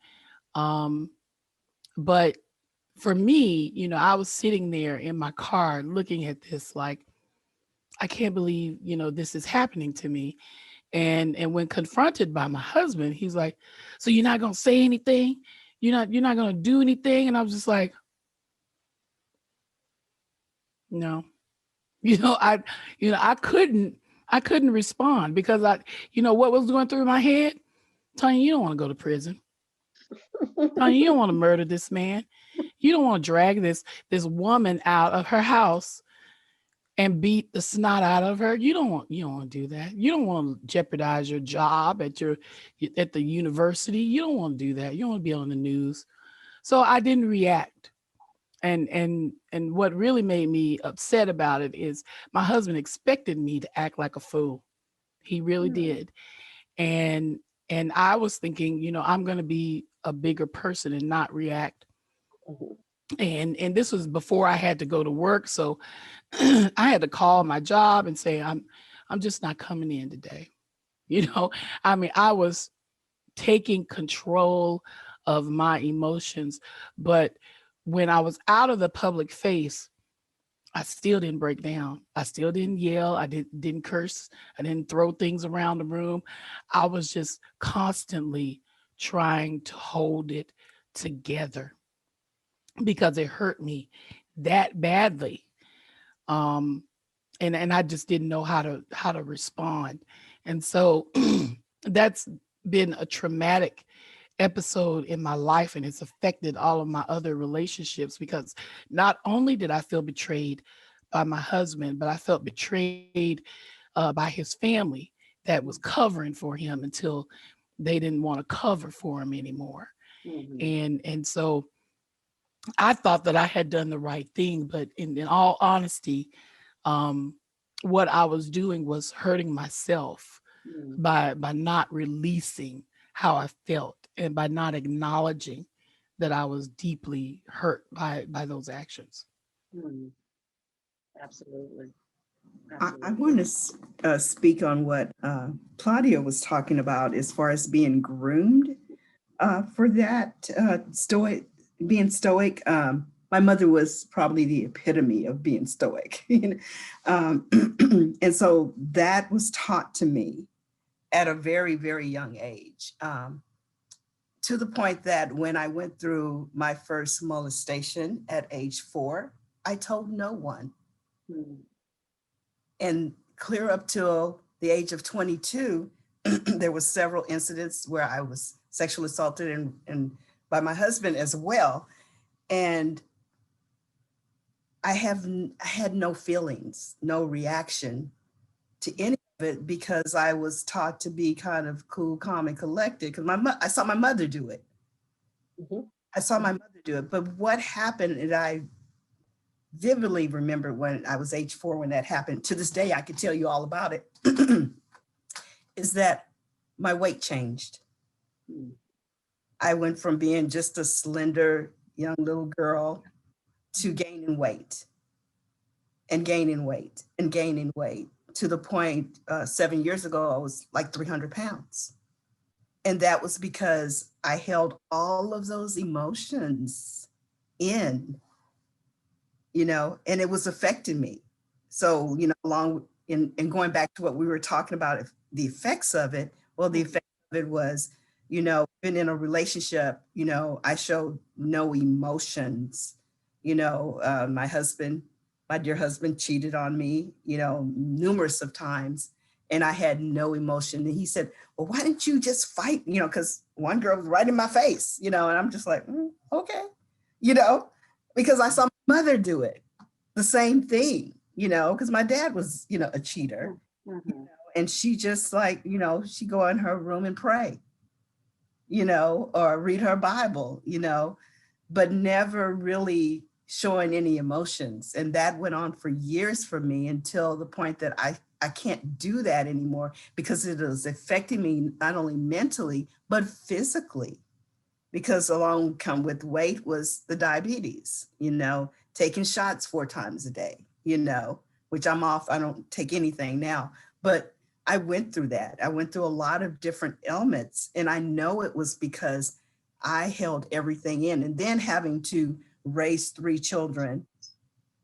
But for me, I was sitting there in my car looking at this like, I can't believe, this is happening to me. And when confronted by my husband, he's like, so you're not going to say anything? You're not going to do anything? And I was just like, no, I couldn't respond, because what was going through my head? Tanya, you don't want to go to prison. Tanya, you don't want to murder this man. You don't want to drag this woman out of her house and beat the snot out of her. You don't want to do that. You don't want to jeopardize your job at the university. You don't want to do that. You don't want to be on the news. So I didn't react. And what really made me upset about it is my husband expected me to act like a fool. He really did. And I was thinking, you know, I'm going to be a bigger person and not react. Mhm. And this was before I had to go to work. So I had to call my job and say, I'm just not coming in today. You know, I mean, I was taking control of my emotions. But when I was out of the public face, I still didn't break down. I still didn't yell. I didn't curse. I didn't throw things around the room. I was just constantly trying to hold it together because it hurt me that badly. And I just didn't know how to respond. And so that's been a traumatic episode in my life, and it's affected all of my other relationships, because not only did I feel betrayed by my husband, but I felt betrayed by his family that was covering for him until they didn't want to cover for him anymore. And so I thought that I had done the right thing, but in all honesty, what I was doing was hurting myself by not releasing how I felt and by not acknowledging that I was deeply hurt by those actions. Absolutely. I want to speak on what Claudia was talking about as far as being groomed for that being stoic. My mother was probably the epitome of being stoic. And so that was taught to me at a very, very young age, to the point that when I went through my first molestation at age 4, I told no one. And clear up till the age of 22, there were several incidents where I was sexually assaulted and by my husband as well. And I had no feelings, no reaction to any of it, because I was taught to be kind of cool, calm, and collected, because I saw my mother do it. I saw my mother do it. But what happened, and I vividly remember when I was age 4 when that happened, to this day I could tell you all about it, is that my weight changed. I went from being just a slender young little girl to gaining weight and gaining weight and gaining weight, to the point 7 years ago I was like 300 pounds. And that was because I held all of those emotions in, and it was affecting me. So, along in going back to what we were talking about, the effects of it, well, the effect of it was, been in a relationship, I showed no emotions. My dear husband cheated on me, numerous of times, and I had no emotion. And he said, well, why didn't you just fight? Because one girl was right in my face, and I'm just like, okay, because I saw my mother do it, the same thing, because my dad was, a cheater, and she just like, she go in her room and pray, or read her Bible, but never really showing any emotions. And that went on for years for me, until the point that I can't do that anymore, because it is affecting me not only mentally, but physically. Because along come with weight was the diabetes, taking shots 4 times a day, which I'm off. I don't take anything now, but I went through that. I went through a lot of different ailments, and I know it was because I held everything in, and then having to raise 3 children,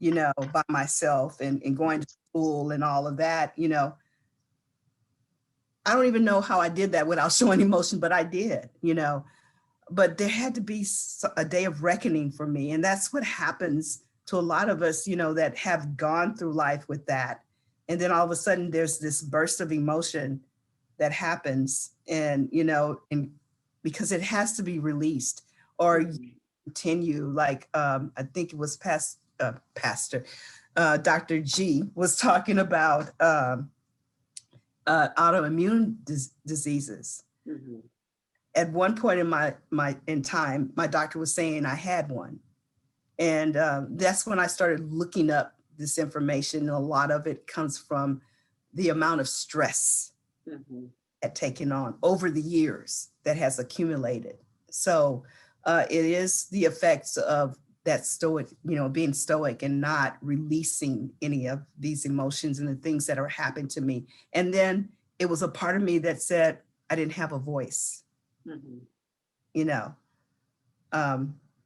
by myself, and going to school and all of that, I don't even know how I did that without showing emotion, but I did, but there had to be a day of reckoning for me. And that's what happens to a lot of us, that have gone through life with that. And then all of a sudden there's this burst of emotion that happens, and, and because it has to be released, or you continue, like, I think it was Pastor Dr. G was talking about autoimmune diseases. At one point in time, my doctor was saying I had one. And that's when I started looking up this information. And a lot of it comes from the amount of stress had taken on over the years that has accumulated. So it is the effects of that stoic, being stoic and not releasing any of these emotions and the things that are happening to me. And then it was a part of me that said I didn't have a voice.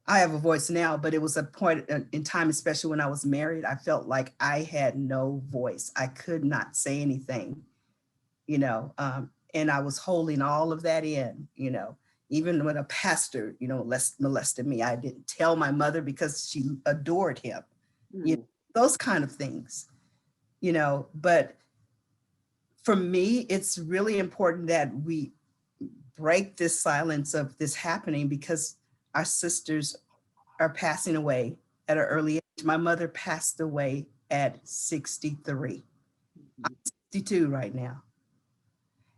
I have a voice now, but it was a point in time, especially when I was married, I felt like I had no voice. I could not say anything, and I was holding all of that in, even when a pastor, molested me, I didn't tell my mother because she adored him, those kind of things, but for me, it's really important that we break this silence of this happening because our sisters are passing away at an early age. My mother passed away at 63. I'm 62 right now.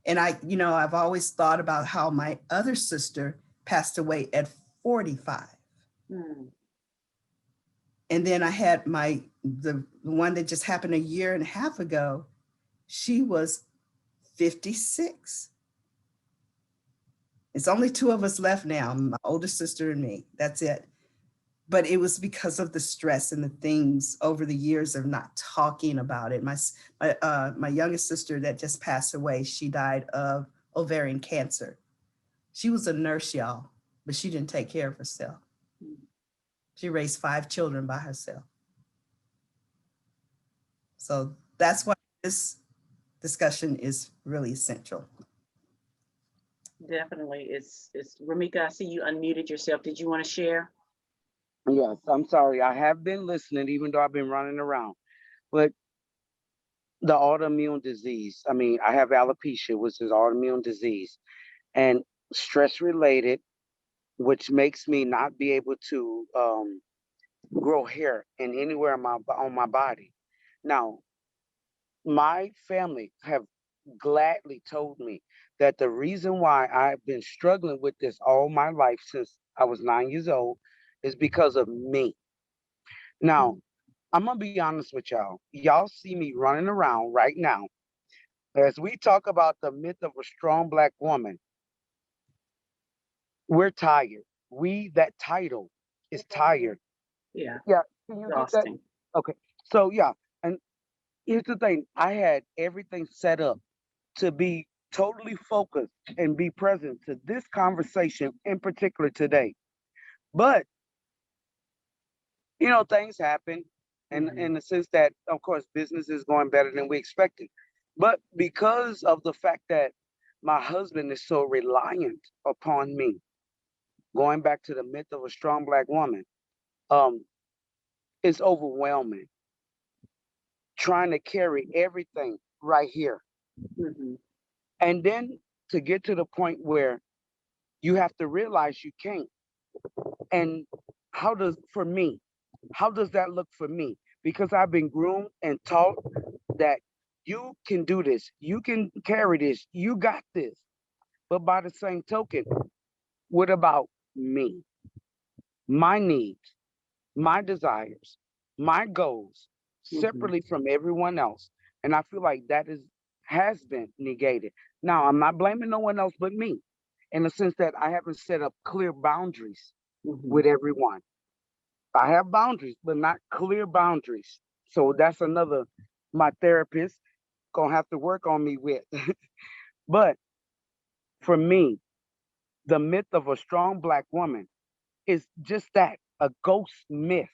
And I've always thought about how my other sister passed away at 45. And then I had the one that just happened a year and a half ago. She was 56. It's only two of us left now, my older sister and me. That's it. But it was because of the stress and the things over the years of not talking about it. My youngest sister that just passed away, she died of ovarian cancer. She was a nurse, y'all, but she didn't take care of herself. She raised 5 children by herself. So that's why this discussion is really essential. Definitely. It's Ramika, I see you unmuted yourself. Did you want to share? Yes, I'm sorry. I have been listening, even though I've been running around. But the autoimmune disease, I have alopecia, which is autoimmune disease, and stress related, which makes me not be able to grow hair in anywhere on my body. Now, my family have gladly told me that the reason why I've been struggling with this all my life since I was 9 years old is because of me. Now, I'm gonna be honest with y'all. Y'all see me running around right now. As we talk about the myth of a strong Black woman, we're tired. That title is tired. Yeah. Yeah, can you get that? Exhausting. Okay. So yeah, and here's the thing. I had everything set up to be totally focused and be present to this conversation in particular today. But things happen, and in the sense that, of course, business is going better than we expected. But because of the fact that my husband is so reliant upon me, going back to the myth of a strong Black woman, it's overwhelming trying to carry everything right here. And then to get to the point where you have to realize you can't. And how does that look for me? Because I've been groomed and taught that you can do this, you can carry this, you got this. But by the same token, what about me? My needs, my desires, my goals, separately from everyone else. And I feel like that has been negated. Now, I'm not blaming no one else but me, in the sense that I haven't set up clear boundaries with everyone. I have boundaries, but not clear boundaries. So that's another my therapist gonna have to work on me with. But for me, the myth of a strong Black woman is just that, a ghost myth.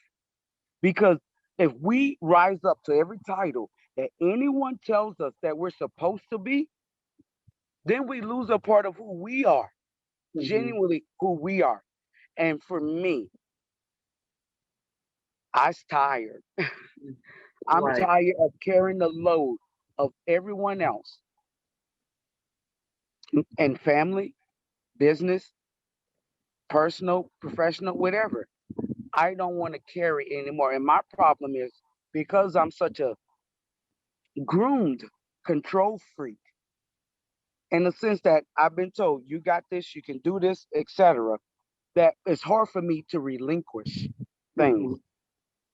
Because if we rise up to every title that anyone tells us that we're supposed to be, then we lose a part of who we are, genuinely who we are. And for me, I'm tired. I'm Right. tired of carrying the load of everyone else and family, business, personal, professional, whatever. I don't want to carry anymore. And my problem is because I'm such a groomed control freak, in the sense that I've been told, you got this, you can do this, etc., that it's hard for me to relinquish things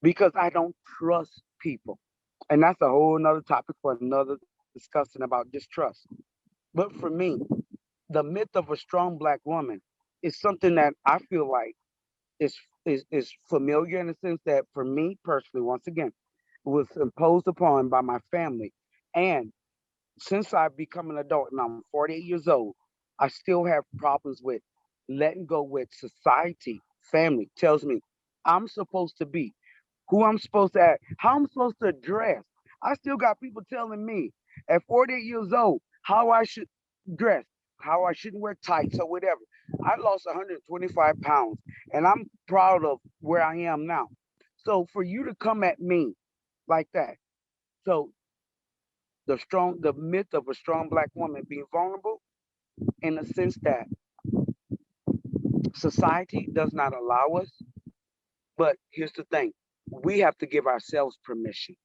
because I don't trust people. And that's a whole nother topic for another discussion about distrust. But for me, the myth of a strong Black woman is something that I feel like is familiar in the sense that for me personally, once again, it was imposed upon by my family. And since I've become an adult and I'm 48 years old, I still have problems with letting go with society, family tells me I'm supposed to be, who I'm supposed to act, how I'm supposed to dress. I still got people telling me at 48 years old how I should dress, how I shouldn't wear tights or whatever. I lost 125 pounds and I'm proud of where I am now. So for you to come at me like that, so the myth of a strong Black woman being vulnerable in the sense that society does not allow us. But here's the thing, we have to give ourselves permission.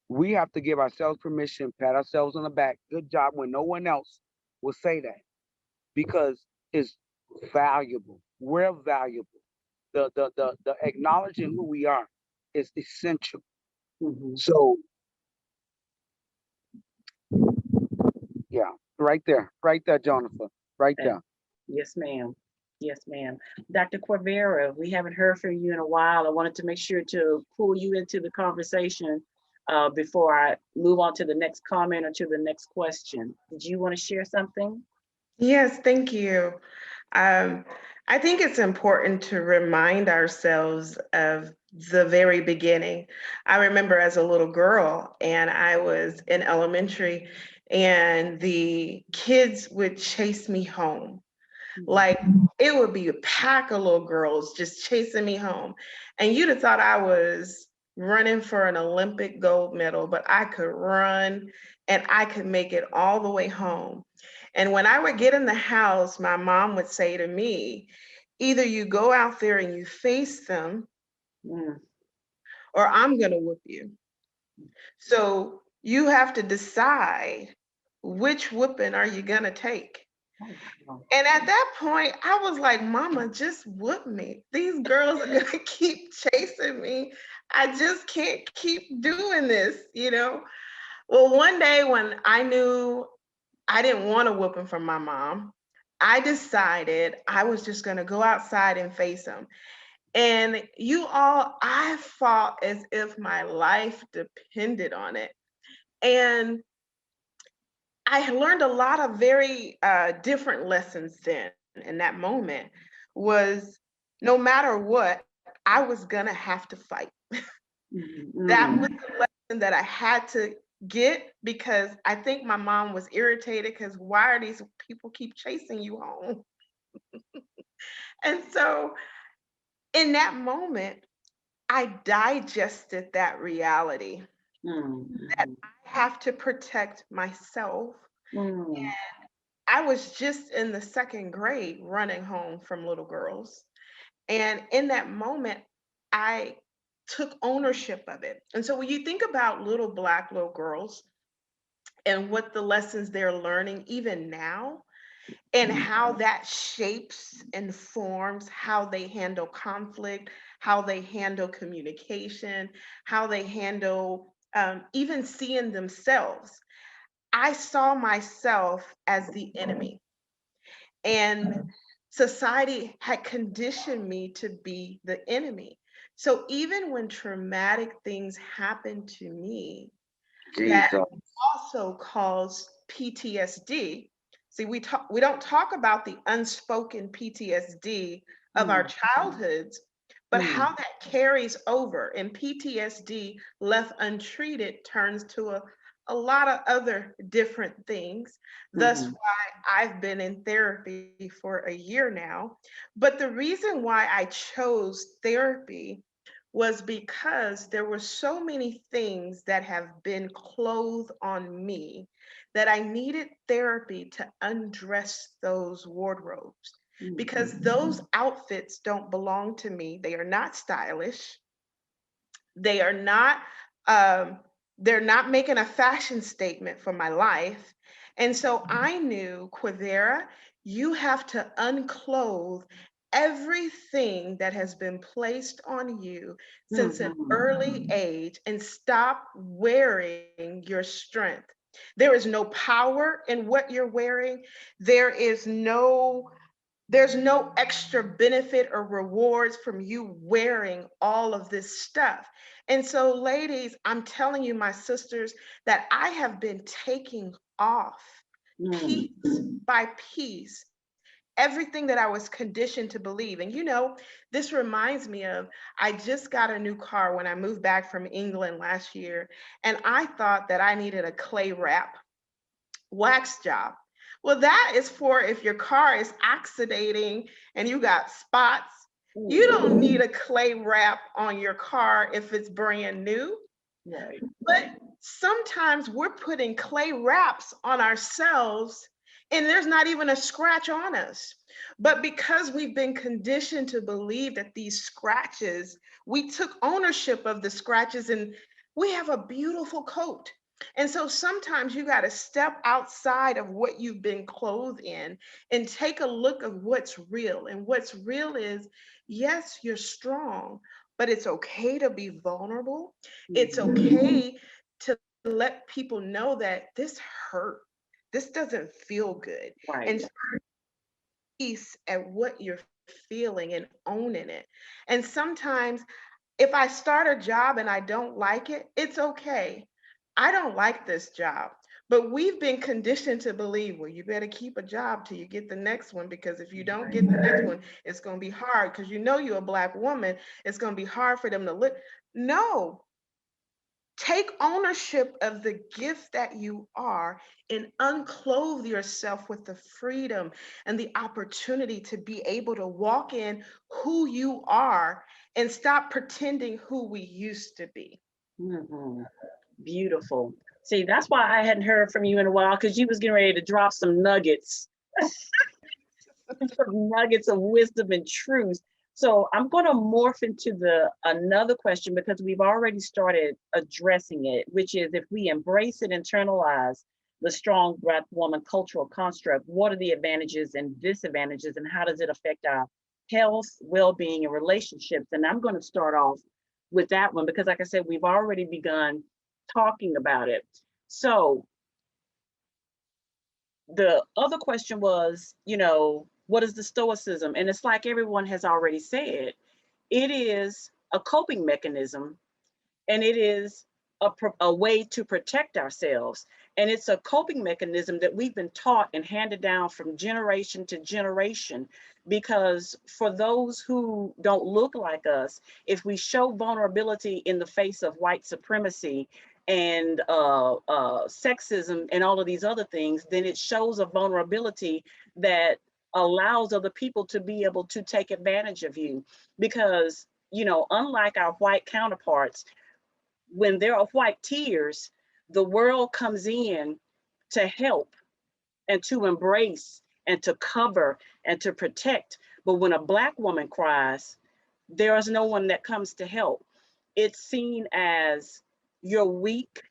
We have to give ourselves permission, pat ourselves on the back. Good job when no one else will say that because it's valuable. We're valuable. The acknowledging who we are is essential. So yeah, right there, Jonafa, right there. Yes, ma'am. Yes, ma'am. Dr. Queverra, we haven't heard from you in a while. I wanted to make sure to pull you into the conversation before I move on to the next comment or to the next question. Did you want to share something? Yes, thank you. I think it's important to remind ourselves of the very beginning. I remember as a little girl, and I was in elementary, and the kids would chase me home. Like it would be a pack of little girls just chasing me home. And you'd have thought I was running for an Olympic gold medal, but I could run and I could make it all the way home. And when I would get in the house, my mom would say to me, either you go out there and you face them, or I'm going to whoop you. So you have to decide which whooping are you going to take. And at that point, I was like, Mama, just whoop me. These girls are gonna keep chasing me. I just can't keep doing this, you know? Well, one day when I knew I didn't want a whooping from my mom, I decided I was just gonna go outside and face them. And you all, I fought as if my life depended on it. And I learned a lot of very different lessons then. In that moment was no matter what, I was gonna have to fight. That was the lesson that I had to get because I think my mom was irritated because why are these people keep chasing you home? And so in that moment, I digested that reality that I have to protect myself. And I was just in the second grade running home from little girls. And in that moment, I took ownership of it. And so when you think about little Black little girls and what the lessons they're learning even now, and how that shapes and forms how they handle conflict, how they handle communication, how they handle even seeing themselves. I saw myself as the enemy. And society had conditioned me to be the enemy. So even when traumatic things happen to me, that also cause PTSD. See, we don't talk about the unspoken PTSD of our childhoods, but how that carries over, and PTSD left untreated turns to a lot of other different things. That's why I've been in therapy for a year now. But the reason why I chose therapy was because there were so many things that have been clothed on me that I needed therapy to undress those wardrobes because those outfits don't belong to me. They are not stylish. They are not, they're not making a fashion statement for my life. And so I knew, Queverra, you have to unclothe everything that has been placed on you since an early age and stop wearing your strength. There is no power in what you're wearing. There's no extra benefit or rewards from you wearing all of this stuff. And so, ladies, I'm telling you, my sisters, that I have been taking off piece by piece everything that I was conditioned to believe. And this reminds me of, I just got a new car when I moved back from England last year, and I thought that I needed a clay wrap wax job. Well, that is for if your car is oxidating and you got spots. You don't need a clay wrap on your car if it's brand new. Right. But sometimes we're putting clay wraps on ourselves and there's not even a scratch on us. But because we've been conditioned to believe that these scratches, we took ownership of the scratches and we have a beautiful coat. And so sometimes you got to step outside of what you've been clothed in and take a look of what's real. And what's real is, yes, you're strong, but it's okay to be vulnerable. It's okay to let people know that this hurt. This doesn't feel good. Right. And peace at what you're feeling and owning it. And sometimes if I start a job and I don't like it, it's okay. I don't like this job. But we've been conditioned to believe, well, you better keep a job till you get the next one, because if you don't get the next one, it's going to be hard, because you're a Black woman. It's going to be hard for them to look. No. Take ownership of the gift that you are and unclothe yourself with the freedom and the opportunity to be able to walk in who you are and stop pretending who we used to be. Beautiful. See, that's why I hadn't heard from you in a while, because you was getting ready to drop some nuggets, some nuggets of wisdom and truth. So I'm going to morph into another question, because we've already started addressing it, which is, if we embrace and internalize the strong Black woman cultural construct, what are the advantages and disadvantages, and how does it affect our health, well-being, and relationships? And I'm going to start off with that one, because like I said, we've already begun talking about it. So the other question was, what is the Stoicism? And it's like everyone has already said, it is a coping mechanism, and it is a way to protect ourselves. And it's a coping mechanism that we've been taught and handed down from generation to generation, because for those who don't look like us, if we show vulnerability in the face of white supremacy and sexism and all of these other things, then it shows a vulnerability that allows other people to be able to take advantage of you. Because, unlike our white counterparts, when there are white tears, the world comes in to help and to embrace and to cover and to protect. But when a Black woman cries, there is no one that comes to help. It's seen as you're weak,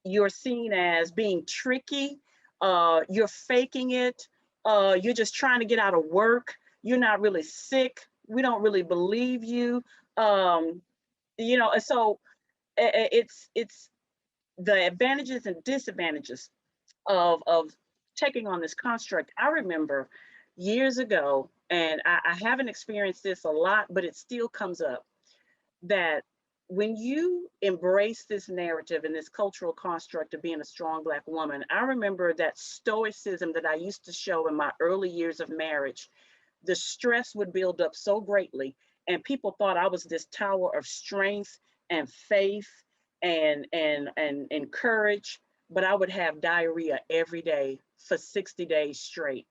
you're seen as being tricky, you're faking it, you're just trying to get out of work, you're not really sick, we don't really believe you. And so it's the advantages and disadvantages of taking on this construct. I remember years ago, and I haven't experienced this a lot, but it still comes up, that when you embrace this narrative and this cultural construct of being a strong Black woman, I remember that stoicism that I used to show in my early years of marriage. The stress would build up so greatly, and people thought I was this tower of strength and faith and courage, but I would have diarrhea every day for 60 days straight.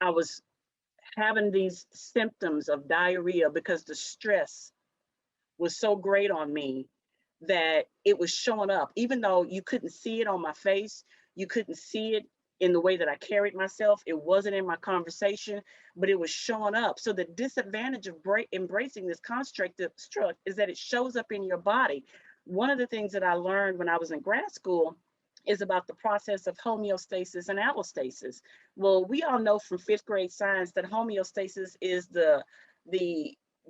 I was having these symptoms of diarrhea because the stress was so great on me that it was showing up. Even though you couldn't see it on my face, you couldn't see it in the way that I carried myself, it wasn't in my conversation, but it was showing up. So the disadvantage of embracing this construct is that it shows up in your body. One of the things that I learned when I was in grad school is about the process of homeostasis and allostasis. Well, we all know from 5th grade science that homeostasis is the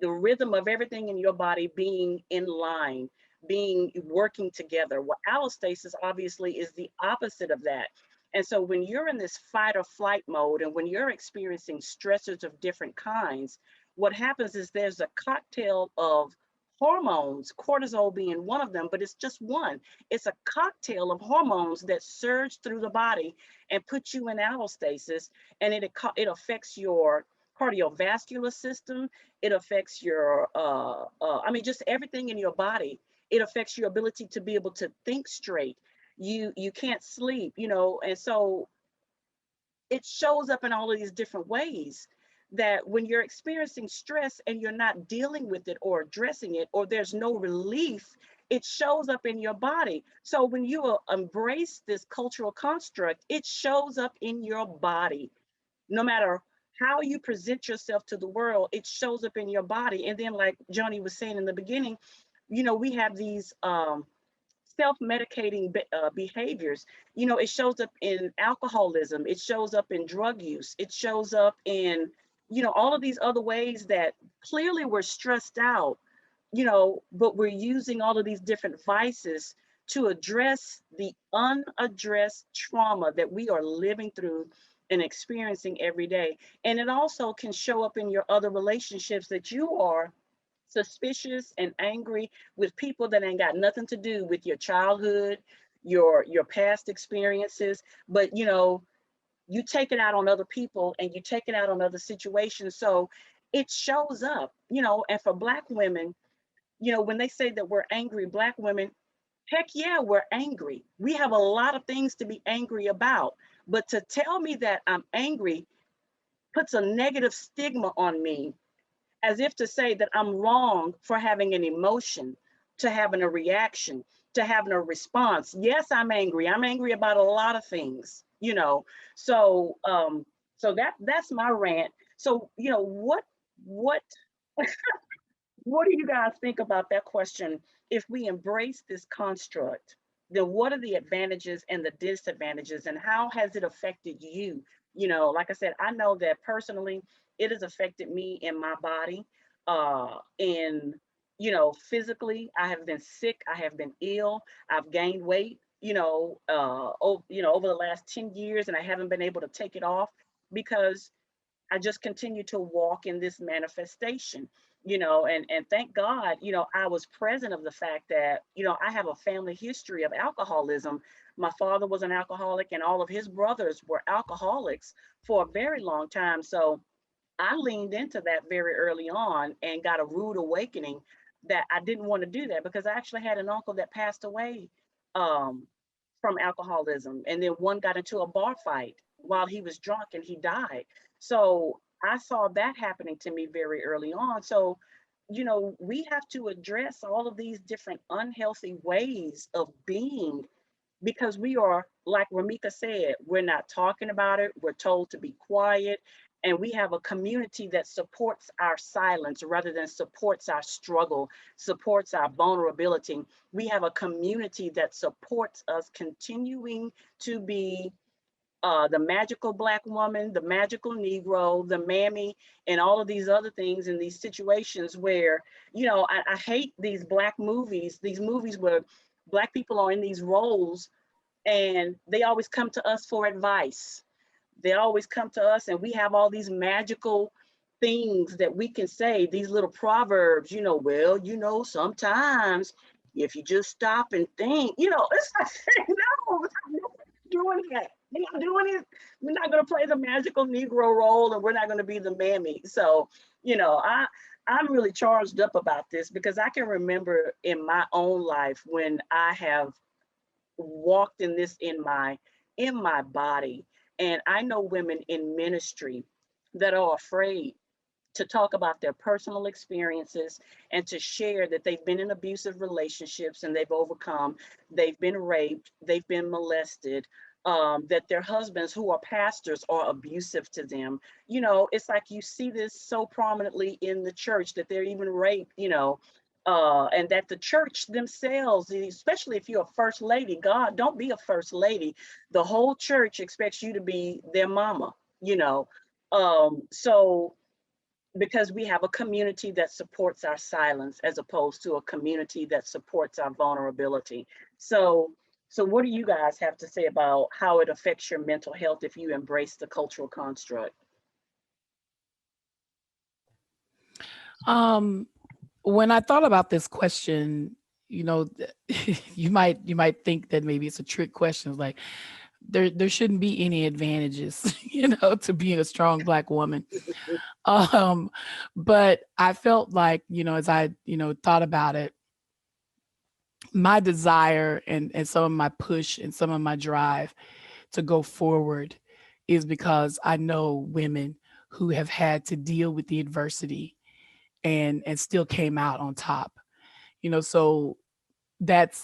rhythm of everything in your body being in line, being working together. Well, allostasis obviously is the opposite of that. And so when you're in this fight or flight mode, and when you're experiencing stressors of different kinds, what happens is there's a cocktail of hormones, cortisol being one of them, but it's just one. It's a cocktail of hormones that surge through the body and put you in allostasis, and it affects your cardiovascular system. It affects your, just everything in your body. It affects your ability to be able to think straight. You can't sleep, and so it shows up in all of these different ways, that when you're experiencing stress and you're not dealing with it or addressing it, or there's no relief, it shows up in your body. So when you embrace this cultural construct, it shows up in your body. No matter how you present yourself to the world, it shows up in your body. And then, like Jonnie was saying in the beginning, we have these self-medicating behaviors. It shows up in alcoholism, it shows up in drug use, it shows up in, all of these other ways that clearly we're stressed out, but we're using all of these different vices to address the unaddressed trauma that we are living through and experiencing every day. And it also can show up in your other relationships, that you are suspicious and angry with people that ain't got nothing to do with your childhood, your past experiences, but you take it out on other people, and you take it out on other situations. So it shows up, and for Black women, when they say that we're angry Black women, heck yeah, we're angry. We have a lot of things to be angry about, but to tell me that I'm angry puts a negative stigma on me, as if to say that I'm wrong for having an emotion, to having a reaction, to having a response. Yes, I'm angry. I'm angry about a lot of things, So that's my rant. So, what what do you guys think about that question? If we embrace this construct, then what are the advantages and the disadvantages, and how has it affected you? Like I said, I know that personally, it has affected me in my body. And physically, I have been sick, I have been ill, I've gained weight, over the last 10 years, and I haven't been able to take it off because I just continue to walk in this manifestation, and thank God, I was present of the fact that, I have a family history of alcoholism. My father was an alcoholic, and all of his brothers were alcoholics for a very long time. So I leaned into that very early on and got a rude awakening that I didn't want to do that, because I actually had an uncle that passed away from alcoholism. And then one got into a bar fight while he was drunk, and he died. So I saw that happening to me very early on. So, we have to address all of these different unhealthy ways of being, because we are, like Ramika said, we're not talking about it. We're told to be quiet. And we have a community that supports our silence rather than supports our struggle, supports our vulnerability. We have a community that supports us continuing to be the magical Black woman, the magical Negro, the mammy, and all of these other things in these situations where, I hate these Black movies, these movies where Black people are in these roles and they always come to us for advice. They always come to us, and we have all these magical things that we can say, these little proverbs, sometimes if you just stop and think, it's like, no, we're not doing that. We're not doing it. We're not going to play the magical Negro role, and we're not going to be the mammy. So, I'm really charged up about this, because I can remember in my own life when I have walked in this in my body. And I know women in ministry that are afraid to talk about their personal experiences and to share that they've been in abusive relationships and they've overcome, they've been raped, they've been molested, that their husbands, who are pastors, are abusive to them. It's like you see this so prominently in the church, that they're even raped, and that the church themselves, especially if you're a first lady, God, don't be a first lady. The whole church expects you to be their mama, So because we have a community that supports our silence as opposed to a community that supports our vulnerability. So what do you guys have to say about how it affects your mental health if you embrace the cultural construct? When I thought about this question, you know, you might think that maybe it's a trick question, like there shouldn't be any advantages, you know, to being a strong Black woman. But I felt like, you know, as I, you know, thought about it, my desire and some of my push and some of my drive to go forward is because I know women who have had to deal with the adversity and still came out on top. You know, so that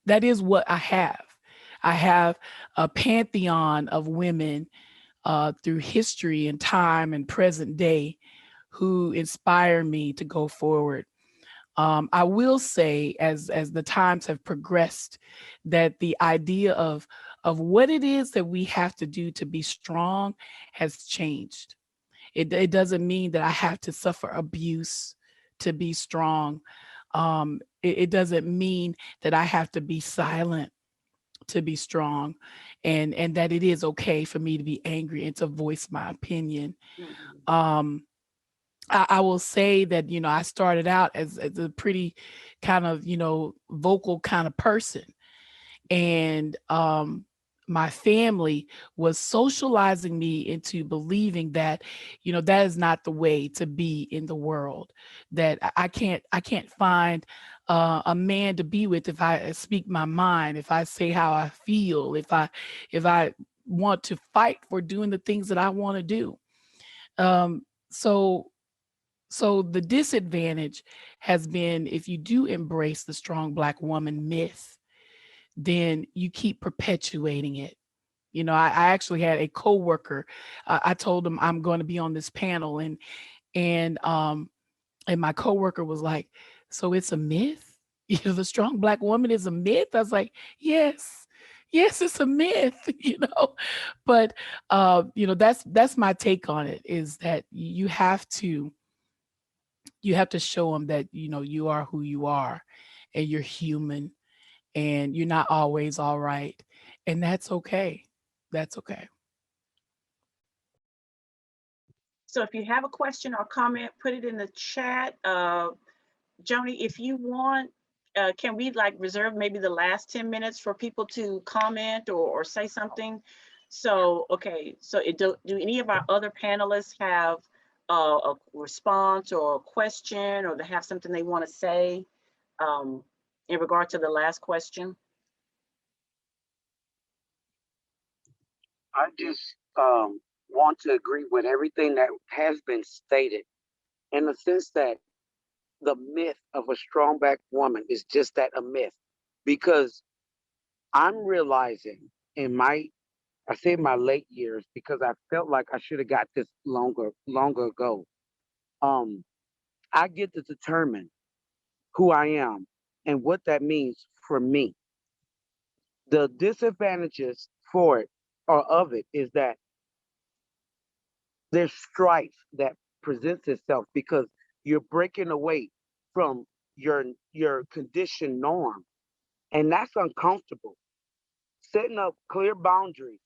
is what I have. I have a pantheon of women through history and time and present day who inspire me to go forward. I will say, as the times have progressed, that the idea of what it is that we have to do to be strong has changed. It doesn't mean that I have to suffer abuse to be strong. It doesn't mean that I have to be silent to be strong, and that it is okay for me to be angry and to voice my opinion. I will say that, you know, I started out as a pretty kind of, you know, vocal kind of person. And my family was socializing me into believing that, you know, that is not the way to be in the world, that I can't find a man to be with if I speak my mind, if I say how I feel, if I want to fight for doing the things that I want to do. So the disadvantage has been, if you do embrace the strong Black woman myth, then you keep perpetuating it. You know, I actually had a coworker. I told him I'm going to be on this panel, and my coworker was like, "So it's a myth? You know, the strong Black woman is a myth?" I was like, "Yes, it's a myth." You know, but you know, that's my take on it. Is that you have to show them that, you know, you are who you are, and you're human, and you're not always all right, and that's okay. That's okay. So if you have a question or comment, put it in the chat. Joni, if you want, can we like reserve maybe the last 10 minutes for people to comment or say something? So, okay, so do any of our other panelists have a response or a question, or they have something they want to say in regard to the last question? I just want to agree with everything that has been stated, in the sense that the myth of a strong Black woman is just that, a myth. Because I'm realizing in my late years, because I felt like I should have got this longer ago. I get to determine who I am and what that means for me. The disadvantages for it, or of it, is that there's strife that presents itself because you're breaking away from your conditioned norm, and that's uncomfortable. Setting up clear boundaries,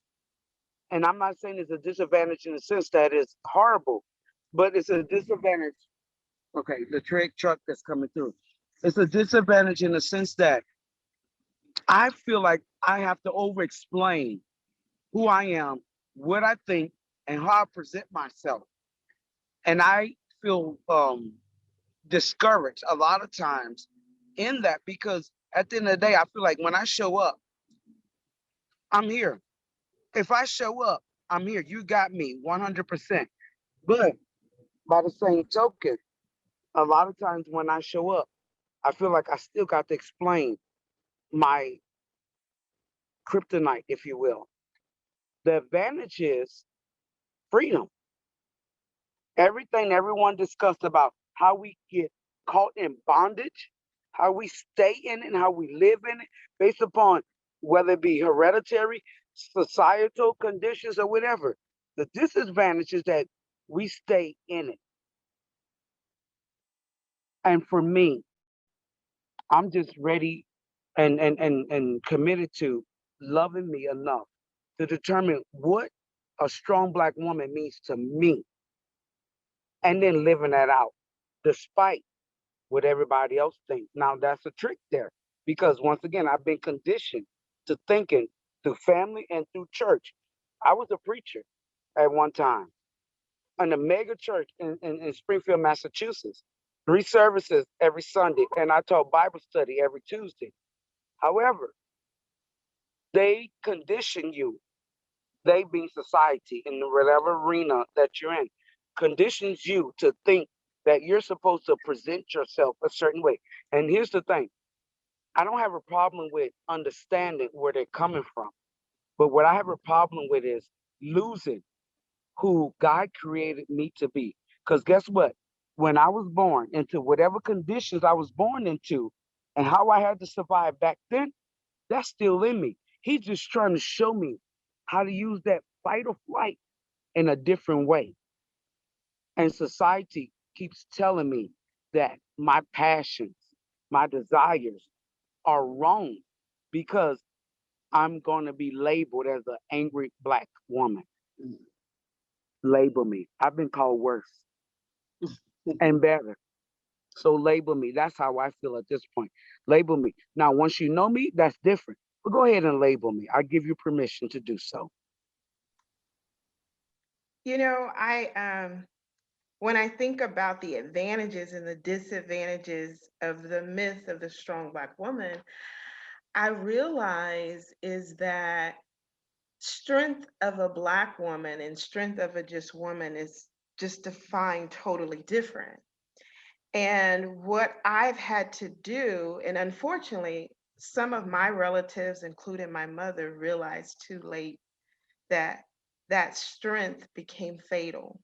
and I'm not saying it's a disadvantage in the sense that it's horrible, but it's a disadvantage. Okay, the truck that's coming through. It's a disadvantage in the sense that I feel like I have to over-explain who I am, what I think, and how I present myself. And I feel discouraged a lot of times in that, because at the end of the day, I feel like when I show up, I'm here. If I show up, I'm here. You got me 100%. But by the same token, a lot of times when I show up, I feel like I still got to explain my kryptonite, if you will. The advantage is freedom. Everything everyone discussed about how we get caught in bondage, how we stay in it, and how we live in it, based upon whether it be hereditary, societal conditions, or whatever. The disadvantage is that we stay in it. And for me, I'm just ready and committed to loving me enough to determine what a strong Black woman means to me, and then living that out despite what everybody else thinks. Now that's a trick there, because once again, I've been conditioned to thinking through family and through church. I was a preacher at one time in a mega church in Springfield, Massachusetts, 3 services every Sunday, and I taught Bible study every Tuesday. However, they condition you, they being society in whatever arena that you're in, conditions you to think that you're supposed to present yourself a certain way. And here's the thing, I don't have a problem with understanding where they're coming from, but what I have a problem with is losing who God created me to be. Because guess what? When I was born into whatever conditions I was born into and how I had to survive back then, that's still in me. He's just trying to show me how to use that fight or flight in a different way. And society keeps telling me that my passions, my desires are wrong because I'm going to be labeled as an angry Black woman. Label me. I've been called worse and better. So label me. That's how I feel at this point. Label me. Now, once you know me, that's different. But go ahead and label me. I give you permission to do so. You know, when I think about the advantages and the disadvantages of the myth of the strong Black woman, I realize is that strength of a Black woman and strength of a just woman is just defined totally different. And what I've had to do, and unfortunately, some of my relatives, including my mother, realized too late that that strength became fatal.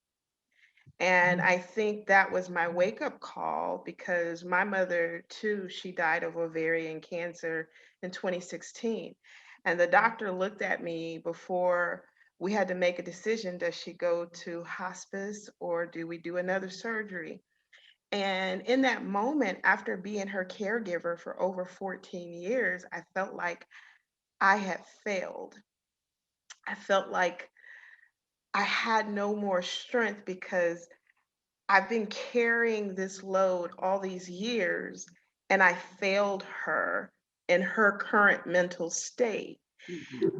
And I think that was my wake up call because my mother, too, she died of ovarian cancer in 2016. And the doctor looked at me before we had to make a decision. Does she go to hospice or do we do another surgery? And in that moment, after being her caregiver for over 14 years, I felt like I had failed. I felt like I had no more strength because I've been carrying this load all these years and I failed her in her current mental state.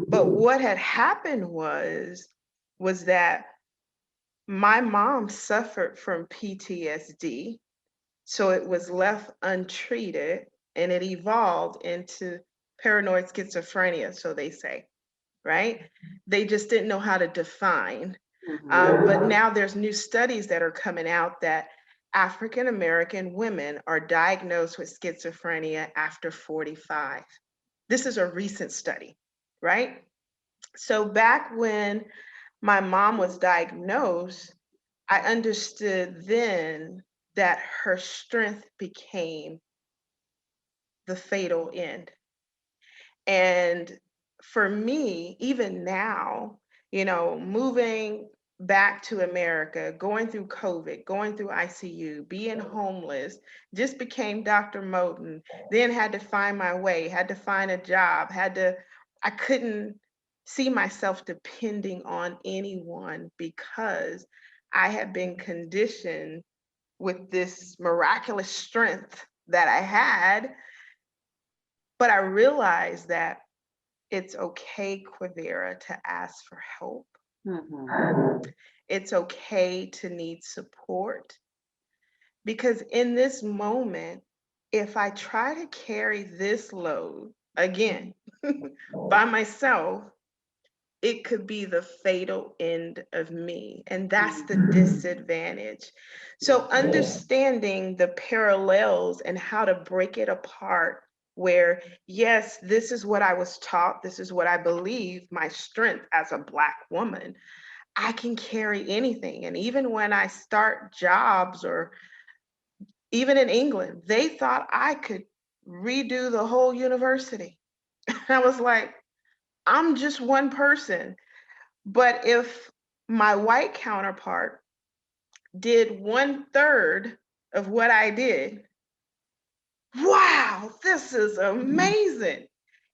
But what had happened was that my mom suffered from PTSD. So it was left untreated and it evolved into paranoid schizophrenia, so they say, right? They just didn't know how to define. But now there's new studies that are coming out that African American women are diagnosed with schizophrenia after 45. This is a recent study, right? So back when my mom was diagnosed, I understood then that her strength became the fatal end. And for me, even now, you know, moving back to America, going through COVID, going through ICU, being homeless, just became Dr. Moten, then had to find my way, had to find a job, I couldn't see myself depending on anyone because I had been conditioned with this miraculous strength that I had. But I realized that it's okay, Queverra, to ask for help. It's okay to need support. Because in this moment, if I try to carry this load again by myself, it could be the fatal end of me. And that's the disadvantage. So understanding the parallels and how to break it apart, where, yes, this is what I was taught, this is what I believe, my strength as a Black woman, I can carry anything. And even when I start jobs, or even in England, they thought I could redo the whole university. I was like, I'm just one person. But if my white counterpart did 1/3 of what I did. Wow, this is amazing.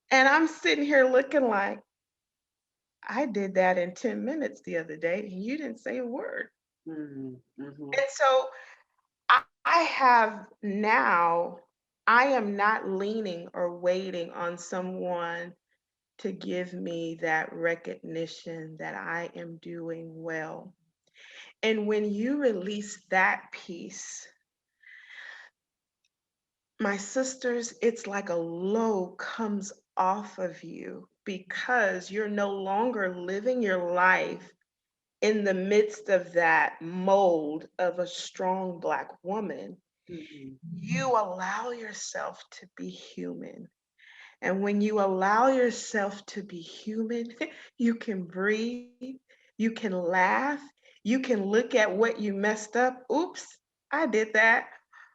And I'm sitting here looking like, I did that in 10 minutes the other day and you didn't say a word. Mhm. And so I have now, I am not leaning or waiting on someone to give me that recognition that I am doing well. And when you release that piece, my sisters, it's like a load comes off of you because you're no longer living your life in the midst of that mold of a strong Black woman. Mhm. You allow yourself to be human. And when you allow yourself to be human, you can breathe, you can laugh, you can look at what you messed up. Oops, I did that.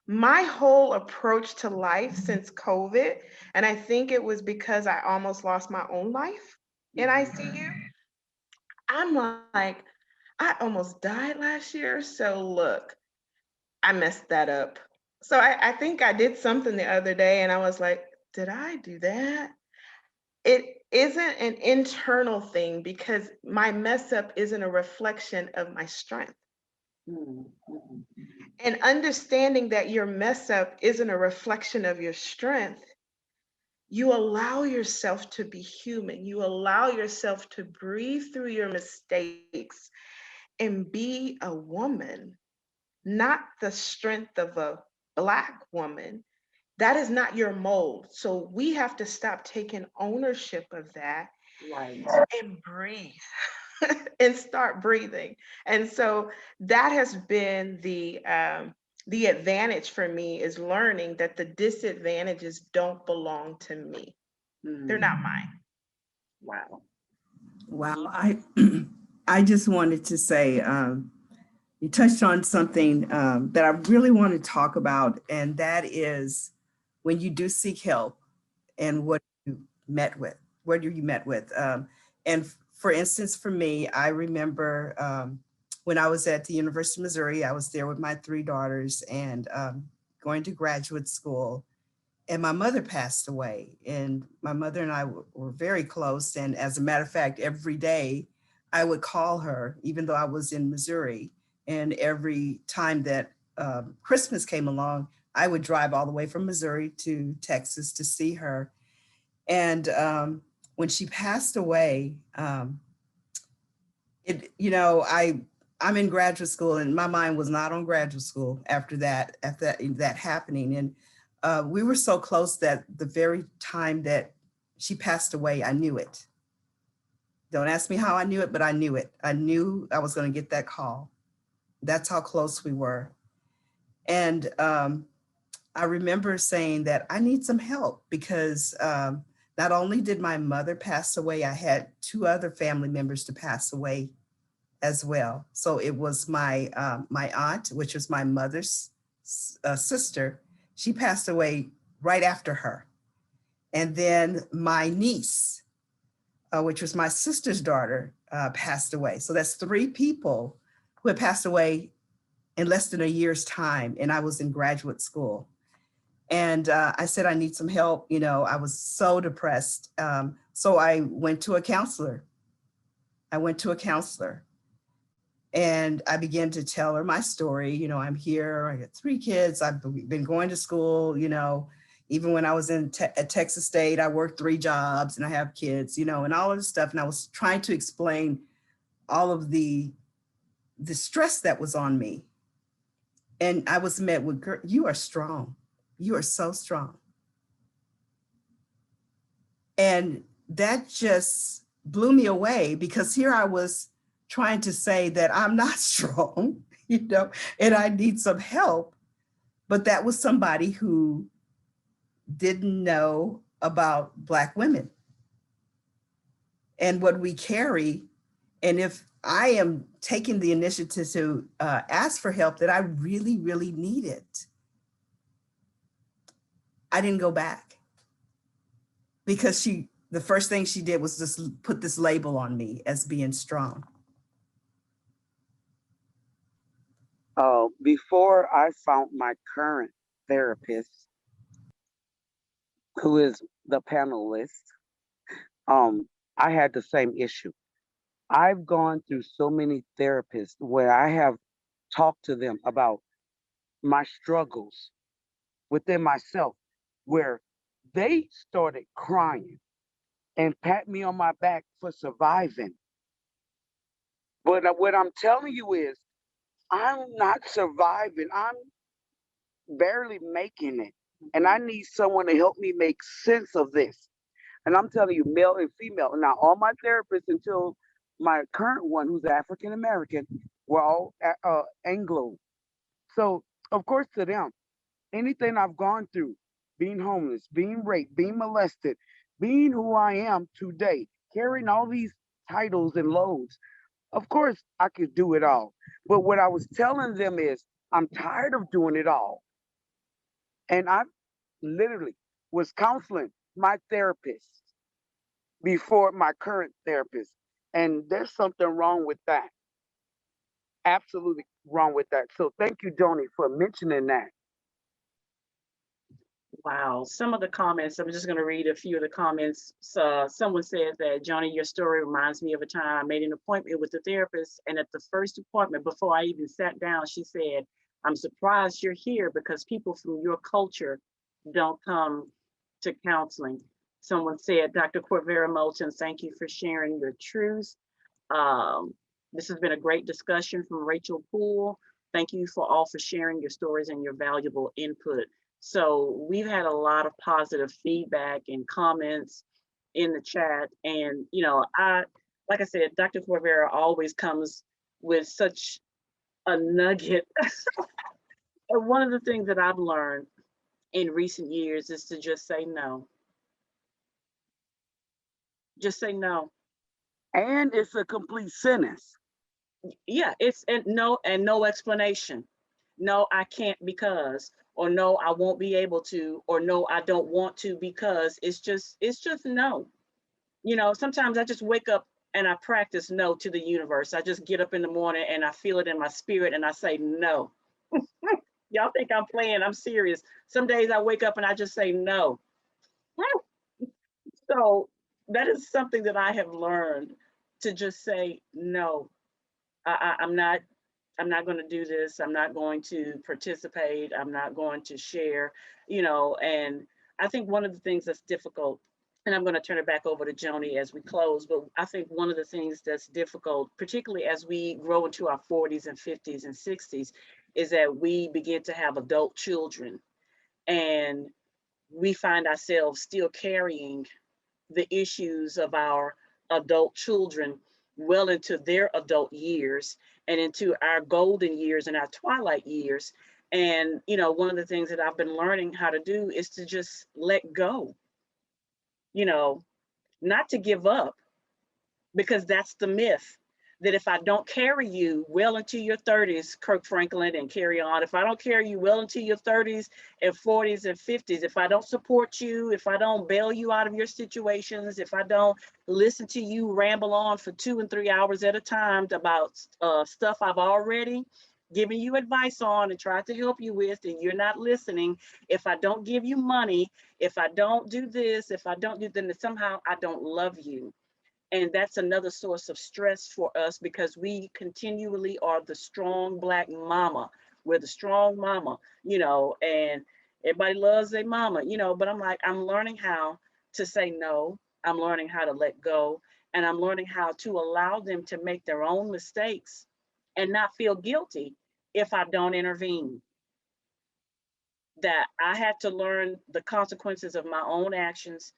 My whole approach to life since COVID, and I think it was because I almost lost my own life in ICU, I'm like, I almost died last year. So look, I messed that up. So I think I did something the other day and I was like, did I do that? It isn't an internal thing because my mess up isn't a reflection of my strength. Mhm. Mhm. And understanding that your mess up isn't a reflection of your strength, you allow yourself to be human. You allow yourself to breathe through your mistakes and be a woman, not the strength of a Black woman. That is not your mold. So we have to stop taking ownership of that Right. and breathe and start breathing. And so that has been the advantage for me is learning that the disadvantages don't belong to me. They're not mine. Wow. Wow, I just wanted to say, you touched on something that I really want to talk about, and that is when you do seek help and what you met with, what you met with. And for instance, for me, I remember when I was at the University of Missouri, I was there with my 3 daughters and going to graduate school. And my mother passed away, and my mother and I were very close. And as a matter of fact, every day I would call her, even though I was in Missouri. And every time that Christmas came along, I would drive all the way from Missouri to Texas to see her. And when she passed away, I'm in graduate school, and my mind was not on graduate school after that happening. And we were so close that the very time that she passed away, I knew it. Don't ask me how I knew it, but I knew it. I knew I was going to get that call. That's how close we were. And I remember saying that I need some help because not only did my mother pass away, I had 2 other family members to pass away as well. So it was my aunt, which was my mother's sister. She passed away right after her. And then my niece, which was my sister's daughter, passed away. So that's 3 people who had passed away in less than a year's time. And I was in graduate school. And I said, I need some help. I was so depressed. So I went to a counselor. And I began to tell her my story. I'm here, I got 3 kids. I've been going to school, even when I was at Texas State, I worked 3 jobs and I have kids, and all of this stuff. And I was trying to explain all of the stress that was on me. And I was met with, girl, you are strong. You are so strong. And that just blew me away because here I was trying to say that I'm not strong, and I need some help. But that was somebody who didn't know about Black women and what we carry. And if I am taking the initiative to ask for help that I really, really need it, I didn't go back because the first thing she did was just put this label on me as being strong. before I found my current therapist, who is the panelist, I had the same issue. I've gone through so many therapists where I have talked to them about my struggles within myself, where they started crying and pat me on my back for surviving. But what I'm telling you is, I'm not surviving. I'm barely making it. And I need someone to help me make sense of this. And I'm telling you, male and female. Now, all my therapists until my current one, who's African American, were all Anglo. So, of course, to them, anything I've gone through, being homeless, being raped, being molested, being who I am today, carrying all these titles and loads, of course, I could do it all. But what I was telling them is, I'm tired of doing it all. And I literally was counseling my therapist before my current therapist. And there's something wrong with that. Absolutely wrong with that. So thank you, Jonnie, for mentioning that. Wow, some of the comments, I'm just going to read a few of the comments. So, someone said that, Jonnie, your story reminds me of a time I made an appointment with the therapist. And at the first appointment, before I even sat down, she said, I'm surprised you're here because people from your culture don't come to counseling. Someone said, Dr. Queverra Moten, thank you for sharing your truths. Um, this has been a great discussion from Rachel Poole. Thank you for all for sharing your stories and your valuable input. So we've had a lot of positive feedback and comments in the chat. And, you know, like I said, Dr. Queverra always comes with such a nugget. And one of the things that I've learned in recent years is to just say no. Just say no. And it's a complete sentence. Yeah, it's and no explanation. No, I can't because, or no, I won't be able to, or no, I don't want to because. It's just no. You know, sometimes I just wake up and I practice no to the universe. I just get up in the morning and I feel it in my spirit and I say no. Y'all think I'm playing, I'm serious. Some days I wake up and I just say no. So that is something that I have learned, to just say no. I'm not going to do this. I'm not going to participate. I'm not going to share, you know. And I think one of the things that's difficult, and I'm going to turn it back over to Jonnie as we close, but I think one of the things that's difficult, particularly as we grow into our 40s and 50s and 60s, is that we begin to have adult children, and we find ourselves still carrying the issues of our adult children well into their adult years and into our golden years and our twilight years. And, you know, one of the things that I've been learning how to do is to just let go, you know, not to give up, because that's the myth, that if I don't carry you well into your 30s, Kirk Franklin, and carry on, if I don't carry you well into your 30s and 40s and 50s, if I don't support you, if I don't bail you out of your situations, if I don't listen to you ramble on for 2 and 3 hours at a time about stuff I've already given you advice on and tried to help you with, and you're not listening, if I don't give you money, if I don't do this, if I don't do, then somehow I don't love you. And that's another source of stress for us, because we continually are the strong Black mama. We're the strong mama, you know, and everybody loves their mama, you know, but I'm like, I'm learning how to say no. I'm learning how to let go. And I'm learning how to allow them to make their own mistakes and not feel guilty if I don't intervene. That I had to learn the consequences of my own actions,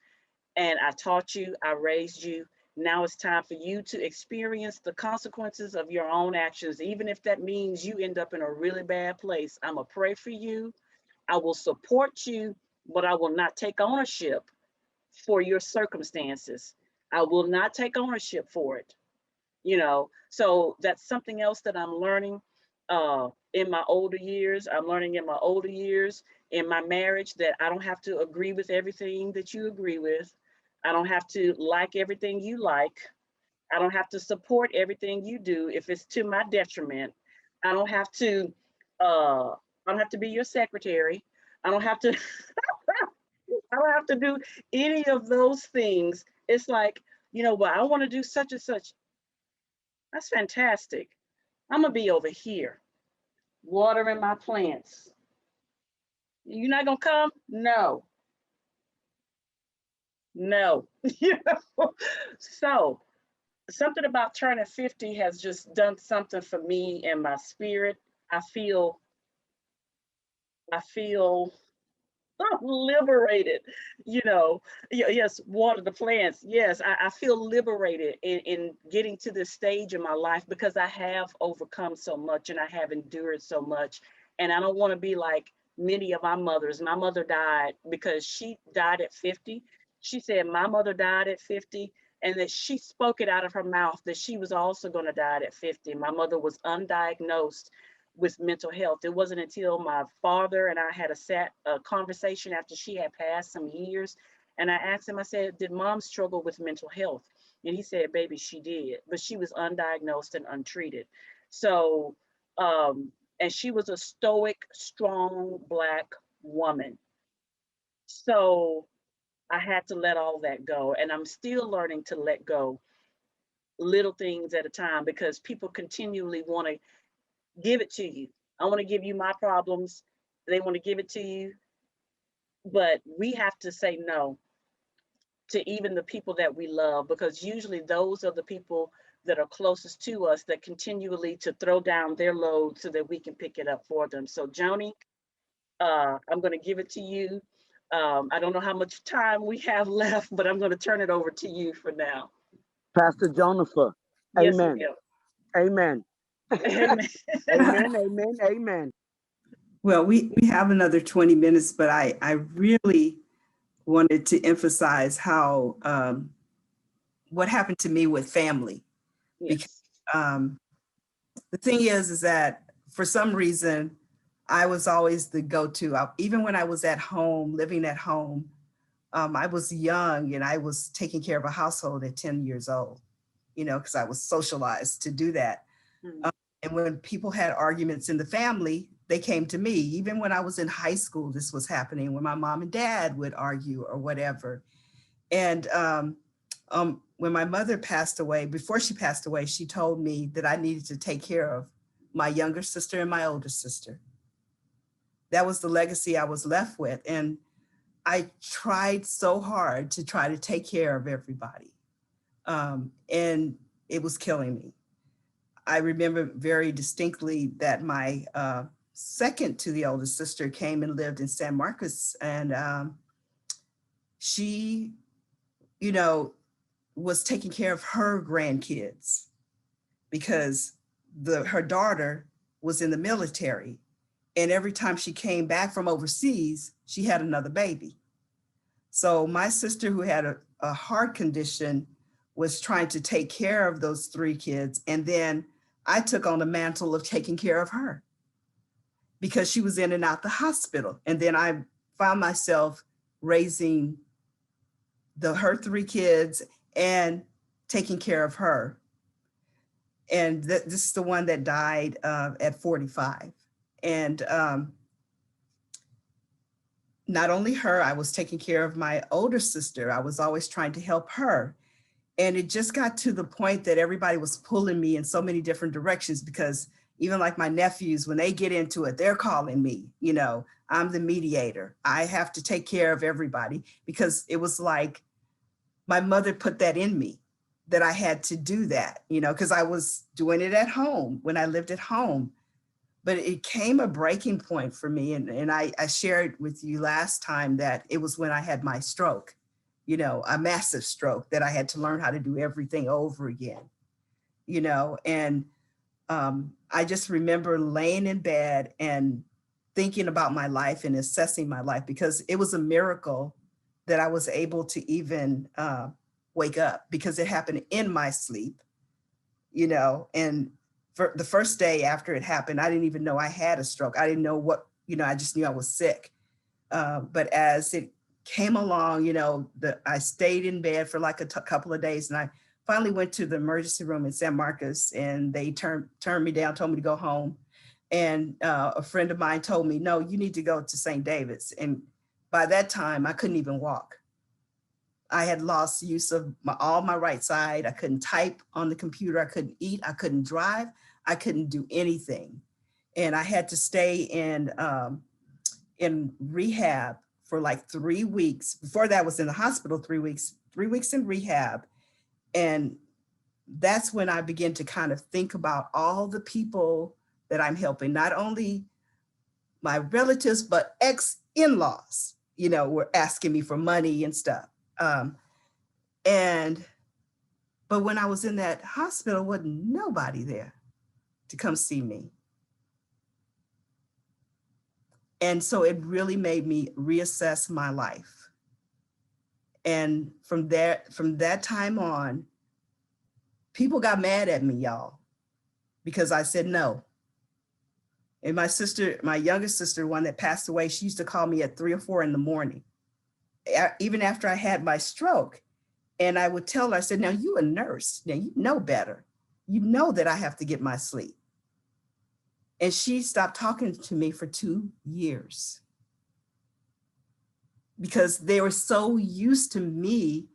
and I taught you, I raised you. Now it's time for you to experience the consequences of your own actions, even if that means you end up in a really bad place. I'm gonna pray for you. I will support you, but I will not take ownership for your circumstances. I will not take ownership for it, you know. So that's something else that I'm learning in my older years. I'm learning in my older years in my marriage that I don't have to agree with everything that you agree with. I don't have to like everything you like. I don't have to support everything you do if it's to my detriment. I don't have to I don't have to be your secretary. I don't have to, I don't have to do any of those things. It's like, you know what, I want to do such and such. That's fantastic. I'm gonna be over here watering my plants. You're not gonna come? No, no. You know? So something about turning 50 has just done something for me in my spirit. I feel liberated, you know. Yes, water the plants. Yes, I feel liberated in getting to this stage in my life because I have overcome so much and I have endured so much. And I don't want to be like many of my mothers. My mother died because she died at 50. She said, my mother died at 50, and that she spoke it out of her mouth that she was also going to die at 50. My mother was undiagnosed with mental health. It wasn't until my father and I had a conversation after she had passed some years. And I asked him, I said, did mom struggle with mental health? And he said, baby, she did, but she was undiagnosed and untreated. So, and she was a stoic, strong Black woman. So I had to let all that go. And I'm still learning to let go little things at a time because people continually want to give it to you. I want to give you my problems. They want to give it to you. But we have to say no to even the people that we love, because usually those are the people that are closest to us that continually to throw down their load so that we can pick it up for them. So Jonnie, I'm going to give it to you. I don't know how much time we have left, but I'm going to turn it over to you for now. Pastor Jonafa. Yes, Amen. ma'am. Amen. Amen. Amen. Amen. Amen. Well, we have another 20 minutes, but I really wanted to emphasize how what happened to me with family. Because Yes. the thing is that for some reason, I was always the go-to. Even when I was at home, living at home, I was young and I was taking care of a household at 10 years old, you know, because I was socialized to do that. Mm. And when people had arguments in the family, they came to me. Even when I was in high school, this was happening when my mom and dad would argue or whatever. And when my mother passed away, before she passed away, she told me that I needed to take care of my younger sister and my older sister. That was the legacy I was left with. And I tried so hard to try to take care of everybody. And it was killing me. I remember very distinctly that my second to the oldest sister came and lived in San Marcos. And she, you know, was taking care of her grandkids because her daughter was in the military. And every time she came back from overseas, she had another baby. So my sister, who had a heart condition, was trying to take care of those three kids. And then I took on the mantle of taking care of her because she was in and out the hospital. And then I found myself raising her three kids and taking care of her. And this is the one that died at 45. And not only her, I was taking care of my older sister. I was always trying to help her. And it just got to the point that everybody was pulling me in so many different directions, because even like my nephews, when they get into it, they're calling me, you know, I'm the mediator. I have to take care of everybody, because it was like my mother put that in me, that I had to do that, you know, because I was doing it at home when I lived at home. But it came a breaking point for me. And I shared with you last time that it was when I had my stroke, you know, a massive stroke, that I had to learn how to do everything over again, you know. And I just remember laying in bed and thinking about my life and assessing my life, because it was a miracle that I was able to even wake up, because it happened in my sleep, you know. And for the first day after it happened, I didn't even know I had a stroke. I didn't know what, you know, I just knew I was sick. But as it came along, you know, I stayed in bed for like a couple of days, and I finally went to the emergency room in San Marcos, and they turned me down, told me to go home. And a friend of mine told me, no, you need to go to St. David's. And by that time, I couldn't even walk. I had lost use of all my right side. I couldn't type on the computer. I couldn't eat. I couldn't drive. I couldn't do anything. And I had to stay in rehab for like 3 weeks. Before that, I was in the hospital 3 weeks in rehab. And that's when I began to kind of think about all the people that I'm helping, not only my relatives, but ex-in-laws, you know, were asking me for money and stuff. But when I was in that hospital, wasn't nobody there to come see me. And so it really made me reassess my life. And from that time on, people got mad at me, y'all, because I said no. And my sister, my youngest sister, one that passed away, she used to call me at 3 or 4 in the morning, even after I had my stroke. And I would tell her, I said, now you a nurse, now you know better. You know that I have to get my sleep. And she stopped talking to me for 2 years because they were so used to me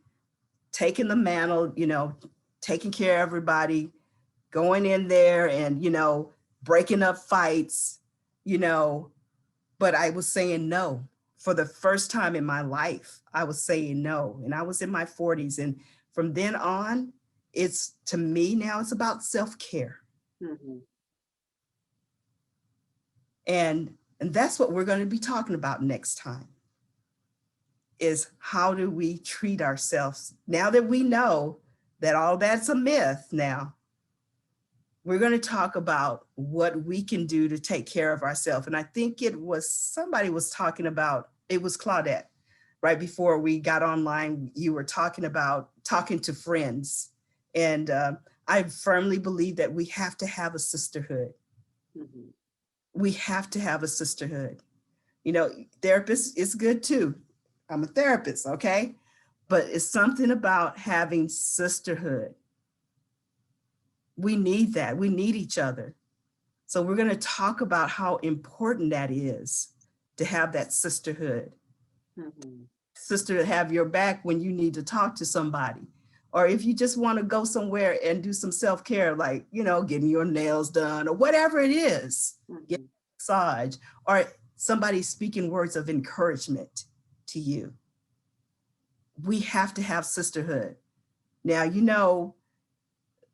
taking the mantle, you know, taking care of everybody, going in there and, you know, breaking up fights, you know, but I was saying no. For the first time in my life, I was saying no. And I was in my 40s. And from then on, it's, to me now, it's about self-care. Mm-hmm. And that's what we're going to be talking about next time, is how do we treat ourselves? Now that we know that all that's a myth now, we're going to talk about what we can do to take care of ourselves. And I think it was, somebody was talking about, it was Claudette, right before we got online, you were talking about talking to friends. And I firmly believe that we have to have a sisterhood. Mm-hmm. We have to have a sisterhood. You know, therapists is good too. I'm a therapist, okay? But it's something about having sisterhood. We need that. We need each other. So we're going to talk about how important that is to have that sisterhood. Mm-hmm. Sister to have your back when you need to talk to somebody. Or if you just want to go somewhere and do some self-care, like, you know, getting your nails done or whatever it is, Mm-hmm. get a massage, or somebody speaking words of encouragement to you. We have to have sisterhood. Now, you know,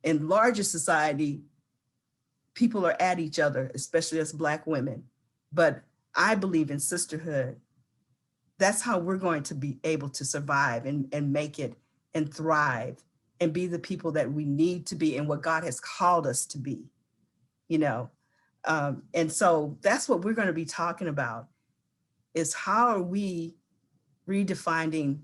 in larger society, people are at each other, especially as Black women. But I believe in sisterhood. That's how we're going to be able to survive and make it and thrive and be the people that we need to be and what God has called us to be, you know. And so that's what we're going to be talking about, is how are we redefining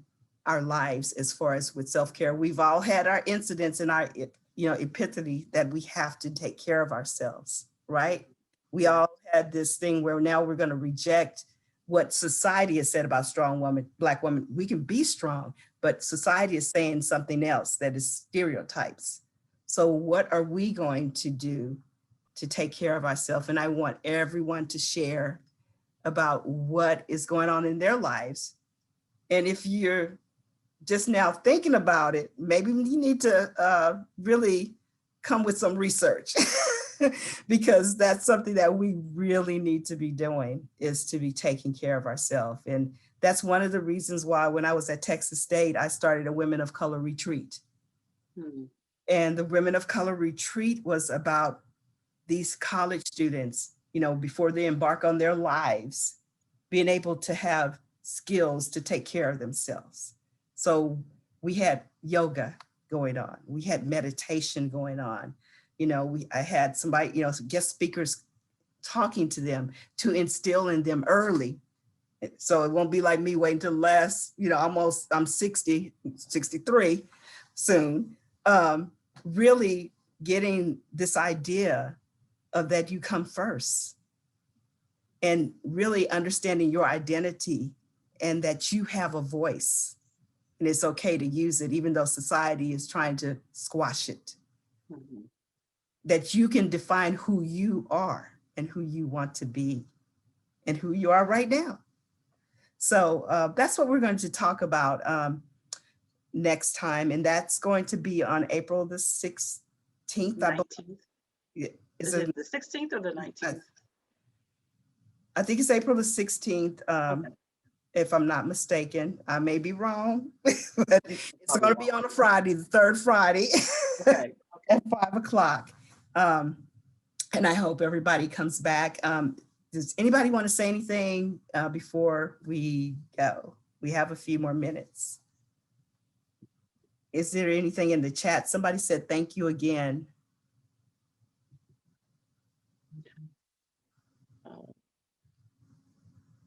our lives as far as with self-care. We've all had our incidents in our, you know, epiphany that we have to take care of ourselves, right? We all had this thing where now we're going to reject what society has said about strong women, Black women. We can be strong, but society is saying something else that is stereotypes. So what are we going to do to take care of ourselves? And I want everyone to share about what is going on in their lives. And if you're just now thinking about it, maybe you need to really come with some research because that's something that we really need to be doing, is to be taking care of ourselves. And that's one of the reasons why when I was at Texas State, I started a Women of Color retreat. Mm-hmm. And the Women of Color retreat was about these college students, you know, before they embark on their lives, being able to have skills to take care of themselves. So we had yoga going on. We had meditation going on. You know, I had somebody, you know, guest speakers talking to them to instill in them early. So it won't be like me waiting till last, you know, I'm 60, 63 soon. Really getting this idea of that you come first and really understanding your identity and that you have a voice and it's okay to use it, even though society is trying to squash it. Mm-hmm. That you can define who you are. and who you want to be and who you are right now. So that's what we're going to talk about next time. And that's going to be on April the 16th. 19th. Is it the 16th or the 19th? I think it's April the 16th. Okay. If I'm not mistaken. I may be wrong, but it's going to be on a Friday, the third Friday Okay. at 5 o'clock. And I hope everybody comes back. Does anybody want to say anything before we go? We have a few more minutes. Is there anything in the chat? Somebody said, thank you again.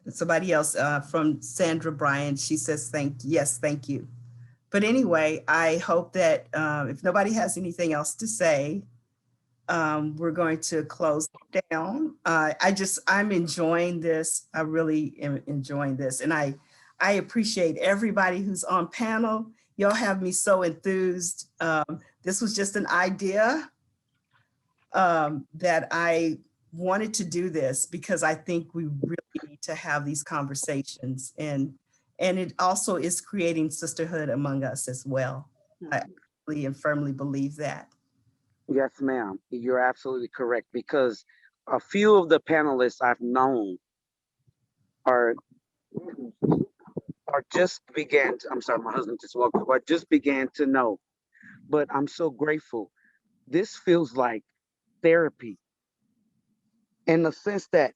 Somebody else from Sandra Bryan, she says, yes, thank you. But anyway, I hope that if nobody has anything else to say, we're going to close down. I'm enjoying this. I really am enjoying this. And I appreciate everybody who's on panel. Y'all have me so enthused. This was just an idea that I wanted to do this because I think we really need to have these conversations, and it also is creating sisterhood among us as well. I really and firmly believe that. Yes, ma'am. You're absolutely correct, because a few of the panelists I've known are just began to, I'm sorry, my husband just walked up, I just began to know, but I'm so grateful. This feels like therapy in the sense that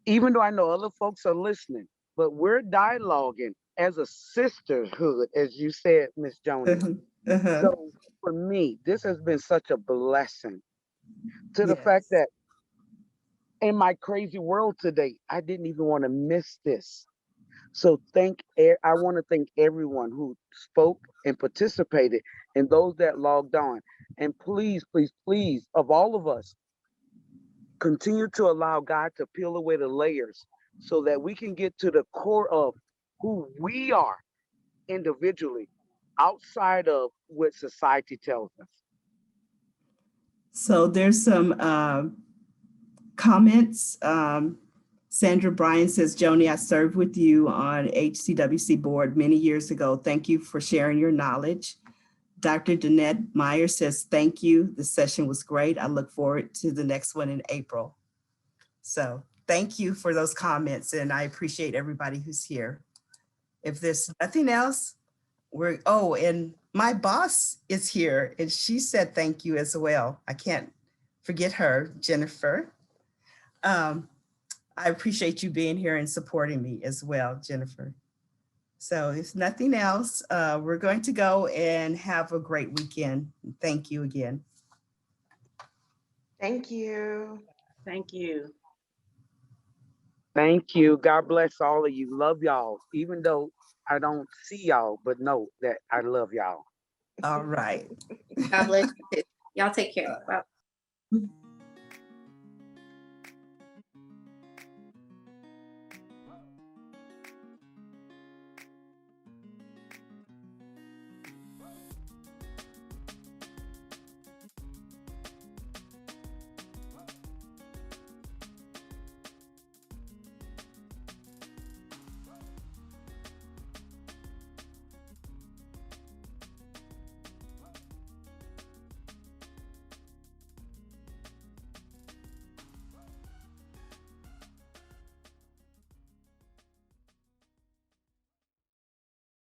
even though I know other folks are listening, but we're dialoguing as a sisterhood, as you said, Miss Jonnie. So for me, this has been such a blessing to the fact that in my crazy world today, I didn't even want to miss this. So I want to thank everyone who spoke and participated and those that logged on. And please, please, please, of all of us, continue to allow God to peel away the layers so that we can get to the core of who we are individually outside of what society tells us. So there's some comments. Sandra Bryan says, Jonnie, I served with you on HCWC board many years ago. Thank you for sharing your knowledge. Dr. Danette Meyer says, thank you. The session was great. I look forward to the next one in April. So thank you for those comments, and I appreciate everybody who's here. If there's nothing else, and my boss is here, and she said thank you as well. I can't forget her, Jennifer. I appreciate you being here and supporting me as well, Jennifer. So if nothing else, we're going to go and have a great weekend. Thank you again. Thank you. Thank you. Thank you. God bless all of you. Love y'all, even though I don't see y'all, but know that I love y'all. All right. God bless you. Y'all take care. Bye.